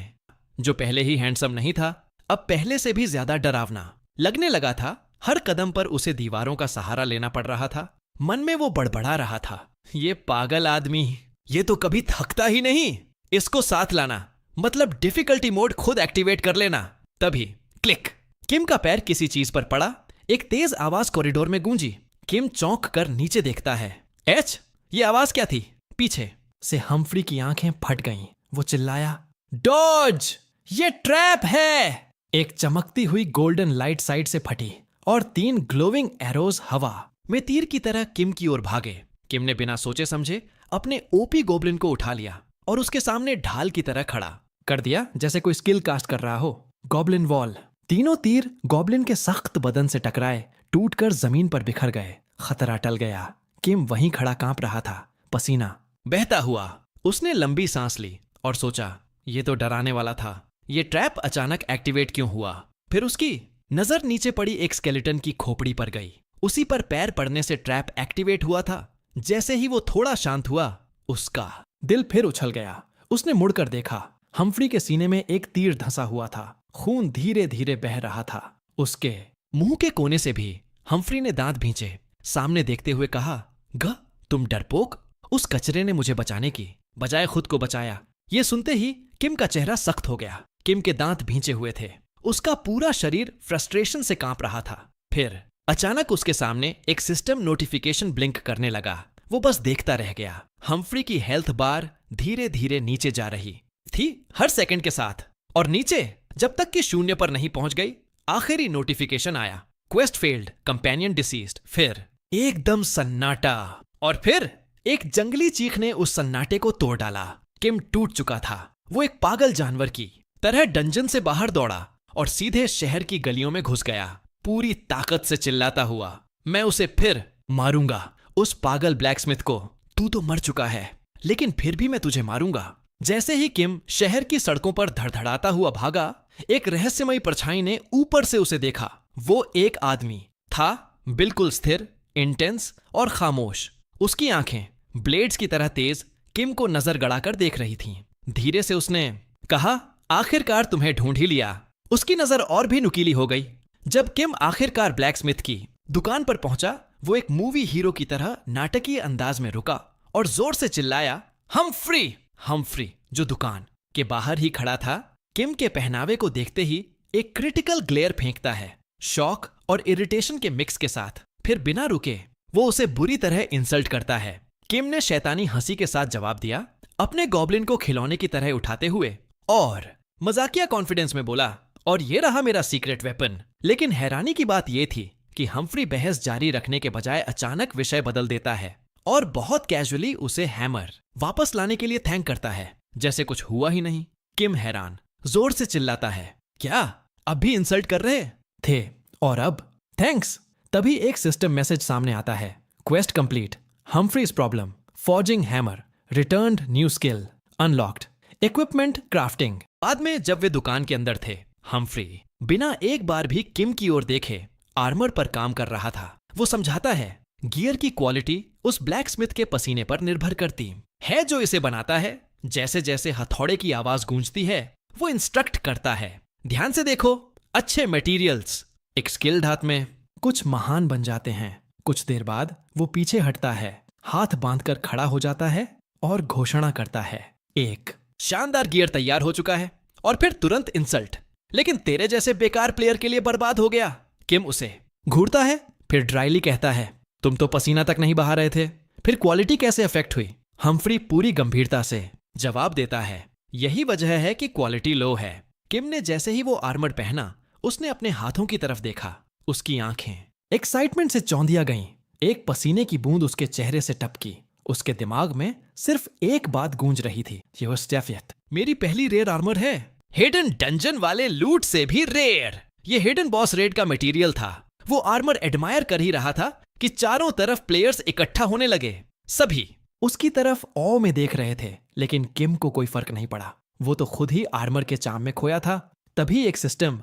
जो पहले ही हैंडसम नहीं था, अब पहले से भी ज्यादा डरावना लगने लगा था। हर कदम पर उसे दीवारों का सहारा लेना पड़ रहा था। मन में वो बड़बड़ा रहा था, ये पागल आदमी, ये तो कभी थकता ही नहीं। इसको साथ लाना मतलब डिफिकल्टी मोड खुद एक्टिवेट कर लेना। तभी क्लिक! किम का पैर किसी चीज पर पड़ा। एक तेज आवाज कॉरिडोर में गूंजी। किम चौंक कर नीचे देखता है। एच, ये आवाज क्या थी? पीछे से हम्फ्री की आंखें फट गईं। वो चिल्लाया, डॉज! ये ट्रैप है! एक चमकती हुई गोल्डन लाइट साइड से फटी और 3 ग्लोविंग एरोज हवा में तीर की तरह किम की ओर भागे। किम ने बिना सोचे समझे अपने ओपी गोब्लिन को उठा लिया और उसके सामने ढाल की तरह खड़ा कर दिया, जैसे कोई स्किल कास्ट कर रहा हो। Goblin wall. तीनों तीर गॉब्लिन के सख्त बदन से टकराए, टूटकर जमीन पर बिखर गए। खतरा टल गया। किम वहीं खड़ा कांप रहा था, पसीना बहता हुआ। उसने लंबी सांस ली और सोचा, ये तो डराने वाला था। ये ट्रैप अचानक एक्टिवेट क्यों हुआ? फिर उसकी नजर नीचे पड़ी एक स्केलेटन की खोपड़ी पर गई। उसी पर पैर पड़ने से ट्रैप एक्टिवेट हुआ था। जैसे ही वो थोड़ा शांत हुआ, उसका दिल फिर उछल गया। उसने मुड़कर देखा, हम्फ्री के सीने में एक तीर धंसा हुआ था। खून धीरे धीरे बह रहा था। उसके मुंह के कोने से भी हम्फ्री ने दांत भींचे। सामने देखते हुए कहा, ग तुम डरपोक! उस कचरे ने मुझे बचाने की बजाय खुद को बचाया। ये सुनते ही किम का चेहरा सख्त हो गया। किम के दांत भींचे हुए थे। उसका पूरा शरीर फ्रस्ट्रेशन से कांप रहा था। फिर अचानक उसके सामने एक सिस्टम नोटिफिकेशन ब्लिंक करने लगा। वो बस देखता रह गया। हम्फ्री की हेल्थ बार धीरे धीरे नीचे जा रही थी, हर सेकंड के साथ, और नीचे जब तक कि 0 पर नहीं पहुंच गई। आखिरी नोटिफिकेशन आया, क्वेस्ट फेल्ड, कंपेनियन डिसीज्ड। फिर एकदम सन्नाटा, और फिर एक जंगली चीख ने उस सन्नाटे को तोड़ डाला। किम टूट चुका था। वो एक पागल जानवर की तरह डंजन से बाहर दौड़ा और सीधे शहर की गलियों में घुस गया, पूरी ताकत से चिल्लाता हुआ, मैं उसे फिर मारूंगा। उस पागल ब्लैकस्मिथ को, तू तो मर चुका है, लेकिन फिर भी मैं तुझे मारूंगा। जैसे ही किम शहर की सड़कों पर धड़धड़ाता हुआ भागा, एक रहस्यमयी परछाई ने ऊपर से उसे देखा। वो एक आदमी था, बिल्कुल स्थिर, इंटेंस और खामोश। उसकी आंखें ब्लेड्स की तरह तेज किम को नजर गड़ाकर देख रही थीं। धीरे से उसने कहा, आखिरकार तुम्हें ढूंढ ही लिया। उसकी नजर और भी नुकीली हो गई। जब किम आखिरकार ब्लैकस्मिथ की दुकान पर पहुंचा, वो एक मूवी हीरो की तरह नाटकीय अंदाज में रुका और जोर से चिल्लाया, हम्फ्री! हम्फ्री, जो दुकान के बाहर ही खड़ा था, किम के पहनावे को देखते ही एक क्रिटिकल ग्लेयर फेंकता है, शॉक और इरिटेशन के मिक्स के साथ। फिर बिना रुके वो उसे बुरी तरह इंसल्ट करता है। किम ने शैतानी हंसी के साथ जवाब दिया, अपने गॉब्लिन को खिलौने की तरह उठाते हुए, और मजाकिया कॉन्फिडेंस में बोला, और ये रहा मेरा सीक्रेट वेपन। लेकिन हैरानी की बात यह थी कि हम्फ्री बहस जारी रखने के बजाय अचानक विषय बदल देता है और बहुत कैजुअली उसे हैमर वापस लाने के लिए थैंक करता है, जैसे कुछ हुआ ही नहीं। किम हैरान जोर से चिल्लाता है, क्या अब भी इंसल्ट कर रहे थे? और अब थैंक्स। तभी एक सिस्टम मैसेज सामने आता है, quest complete, Humphrey's problem, forging hammer, returned new skill, unlocked, equipment crafting. बाद में जब वे दुकान के अंदर थे, हम्फ्री बिना एक बार भी किम की ओर देखे आर्मर पर काम कर रहा था। वो समझाता है, गियर की क्वालिटी उस ब्लैकस्मिथ के पसीने पर निर्भर करती है जो इसे बनाता है। जैसे जैसे हथौड़े की आवाज गूंजती है, वो इंस्ट्रक्ट करता है, ध्यान से देखो, अच्छे मटेरियल्स। एक स्किल्ड हाथ में कुछ महान बन जाते हैं। कुछ देर बाद वो पीछे हटता है, हाथ बांधकर खड़ा हो जाता है और घोषणा करता है, एक शानदार गियर तैयार हो चुका है। और फिर तुरंत इंसल्ट, लेकिन तेरे जैसे बेकार प्लेयर के लिए बर्बाद हो गया। किम उसे घूरता है, फिर ड्राइली कहता है, तुम तो पसीना तक नहीं बहा रहे थे, फिर क्वालिटी कैसे अफेक्ट हुई? हम्फ्री पूरी गंभीरता से जवाब देता है, यही वजह है कि क्वालिटी लो है। किम ने जैसे ही वो आर्मर पहना, उसने अपने हाथों की तरफ देखा। उसकी आंखें एक्साइटमेंट से चौंधिया गईं। एक पसीने की बूंद उसके चेहरे से टपकी। उसके दिमाग में सिर्फ एक बात गूंज रही थी, ये वो स्टेफियत। मेरी पहली रेयर आर्मर है, हिडन डंजन वाले लूट से भी रेयर। ये हिडन बॉस रेड का मटेरियल था। वो आर्मर एडमायर कर ही रहा था कि चारों तरफ प्लेयर्स इकट्ठा होने लगे। सभी उसकी तरफ औ में देख रहे थे, लेकिन किम को कोई फर्क नहीं पड़ा। वो तो खुद ही आर्मर के चाम में खोया था। तभी एक system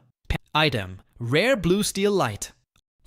item rare blue steel light.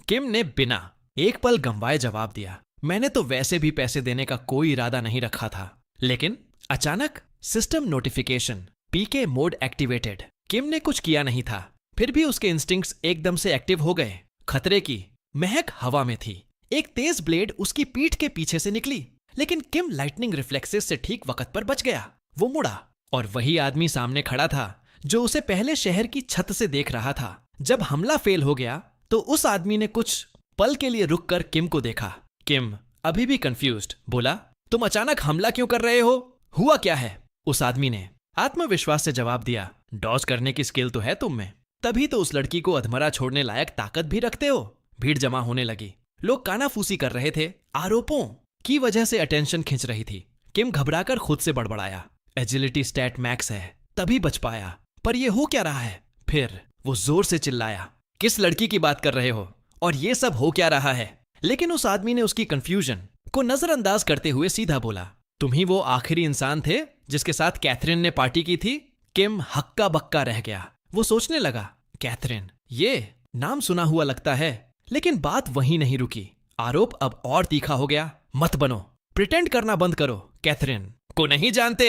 Kim ने बिना एक पल गंवाए जवाब दिया। मैंने तो वैसे भी पैसे देने का कोई इरादा नहीं रखा था, लेकिन अचानक सिस्टम नोटिफिकेशन पीके मोड एक्टिवेटेड। किम ने कुछ किया नहीं था, फिर भी उसके इंस्टिंक्ट्स एकदम से एक्टिव हो गए। खतरे की महक हवा में थी। एक तेज ब्लेड उसकी पीठ के पीछे से निकली, लेकिन किम लाइटनिंग रिफ्लेक्सेस से ठीक वक्त पर बच गया। वो मुड़ा और वही आदमी सामने खड़ा था जो उसे पहले शहर की छत से देख रहा था। जब हमला फेल हो गया तो उस आदमी ने कुछ पल के लिए रुककर किम को देखा। किम अभी भी कंफ्यूज्ड बोला, तुम अचानक हमला क्यों कर रहे हो? हुआ क्या है? उस आदमी ने आत्मविश्वास से जवाब दिया, डॉज करने की स्किल तो है तुम में, तभी तो उस लड़की को अधमरा छोड़ने लायक ताकत भी रखते हो। भीड़ जमा होने लगी। लोग कानाफूसी कर रहे थे। आरोपों की वजह से अटेंशन खिंच रही थी। किम घबराकर खुद से बड़बड़ाया, एजिलिटी स्टैट मैक्स है, तभी बच पाया। पर ये हो क्या रहा है? फिर वो जोर से चिल्लाया, किस लड़की की बात कर रहे हो और ये सब हो क्या रहा है? लेकिन उस आदमी ने उसकी कंफ्यूजन को नजरअंदाज करते हुए सीधा बोला, तुम ही वो आखिरी इंसान थे जिसके साथ कैथरीन ने पार्टी की थी। किम हक्का बक्का रह गया। वो सोचने लगा, कैथरीन, ये नाम सुना हुआ लगता है। लेकिन बात वहीं नहीं रुकी। आरोप अब और तीखा हो गया। मत बनो, प्रिटेंड करना बंद करो, कैथरीन को नहीं जानते।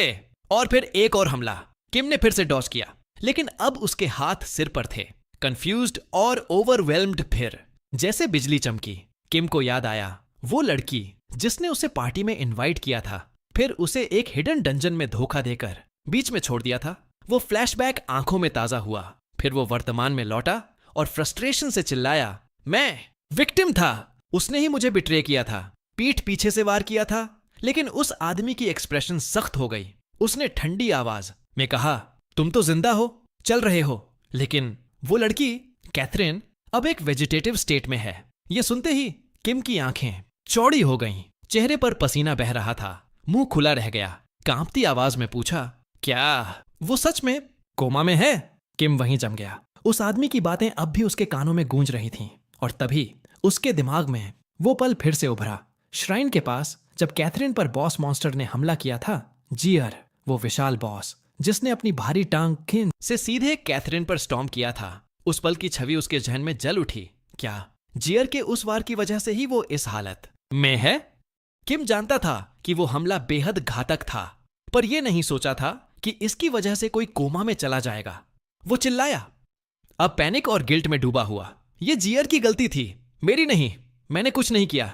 और फिर एक और हमला। किम ने फिर से डॉज किया, लेकिन अब उसके हाथ सिर पर थे। कंफ्यूज्ड और ओवरवेल्म्ड। फिर जैसे बिजली चमकी। किम को याद आया वो लड़की जिसने उसे पार्टी में इनवाइट किया था, फिर उसे एक हिडन डंजन में धोखा देकर बीच में छोड़ दिया था। वो फ्लैशबैक आंखों में ताजा हुआ। फिर वो वर्तमान में लौटा और फ्रस्ट्रेशन से चिल्लाया, मैं विक्टिम था। उसने ही मुझे बिट्रे किया था, पीठ पीछे से वार किया था। लेकिन उस आदमी की एक्सप्रेशन सख्त हो गई। उसने ठंडी आवाज में कहा, तुम तो जिंदा हो, चल रहे हो, लेकिन वो लड़की कैथरीन अब एक वेजिटेटिव स्टेट में है। ये सुनते ही किम की आंखें चौड़ी हो गईं। चेहरे पर पसीना बह रहा था। मुंह खुला रह गया। कांपती आवाज में पूछा, क्या वो सच में कोमा में है? किम वहीं जम गया। उस आदमी की बातें अब भी उसके कानों में गूंज रही थीं और तभी उसके दिमाग में वो पल फिर से उभरा। श्राइन के पास जब कैथरीन पर बॉस मॉन्स्टर ने हमला किया था। जियर, वो विशाल बॉस जिसने अपनी भारी टांग खींच से सीधे कैथरीन पर स्टॉर्म किया था। उस पल की छवि उसके जहन में जल उठी। क्या जियर के उस वार की वजह से ही वो इस हालत में है? किम जानता था कि वो हमला बेहद घातक था, पर यह नहीं सोचा था कि इसकी वजह से कोई कोमा में चला जाएगा। वो चिल्लाया, अब पैनिक और गिल्ट में डूबा हुआ, ये जियर की गलती थी, मेरी नहीं, मैंने कुछ नहीं किया।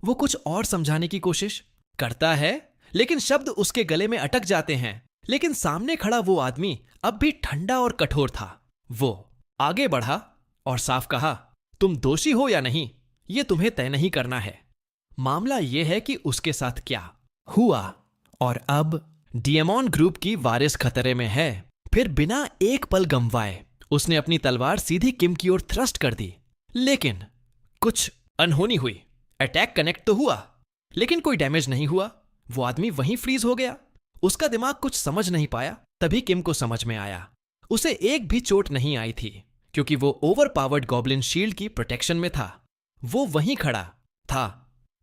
वो कुछ और समझाने की कोशिश करता है, लेकिन शब्द उसके गले में अटक जाते हैं। लेकिन सामने खड़ा वो आदमी अब भी ठंडा और कठोर था। वो आगे बढ़ा और साफ कहा, तुम दोषी हो या नहीं, ये तुम्हें तय नहीं करना है। मामला यह है कि उसके साथ क्या हुआ और अब डिएमॉन ग्रुप की वारिस खतरे में है। फिर बिना एक पल गंवाए उसने अपनी तलवार सीधी किम की ओर थ्रस्ट कर दी। लेकिन कुछ अनहोनी हुई। अटैक कनेक्ट तो हुआ, लेकिन कोई डैमेज नहीं हुआ। वो आदमी वहीं फ्रीज हो गया। उसका दिमाग कुछ समझ नहीं पाया। तभी किम को समझ में आया, उसे एक भी चोट नहीं आई थी, क्योंकि वो ओवर पावर्ड गॉब्लिन शील्ड की प्रोटेक्शन में था। वो वहीं खड़ा था,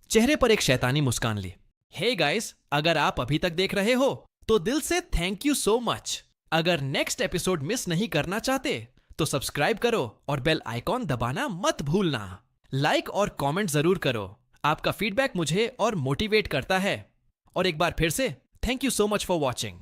चेहरे पर एक शैतानी मुस्कान ली। हे गाइस, अगर आप अभी तक देख रहे हो तो दिल से थैंक यू सो मच। अगर नेक्स्ट एपिसोड मिस नहीं करना चाहते तो सब्सक्राइब करो और बेल आइकॉन दबाना मत भूलना। लाइक और कमेंट जरूर करो, आपका फीडबैक मुझे और मोटिवेट करता है। और एक बार फिर से thank you so much for watching.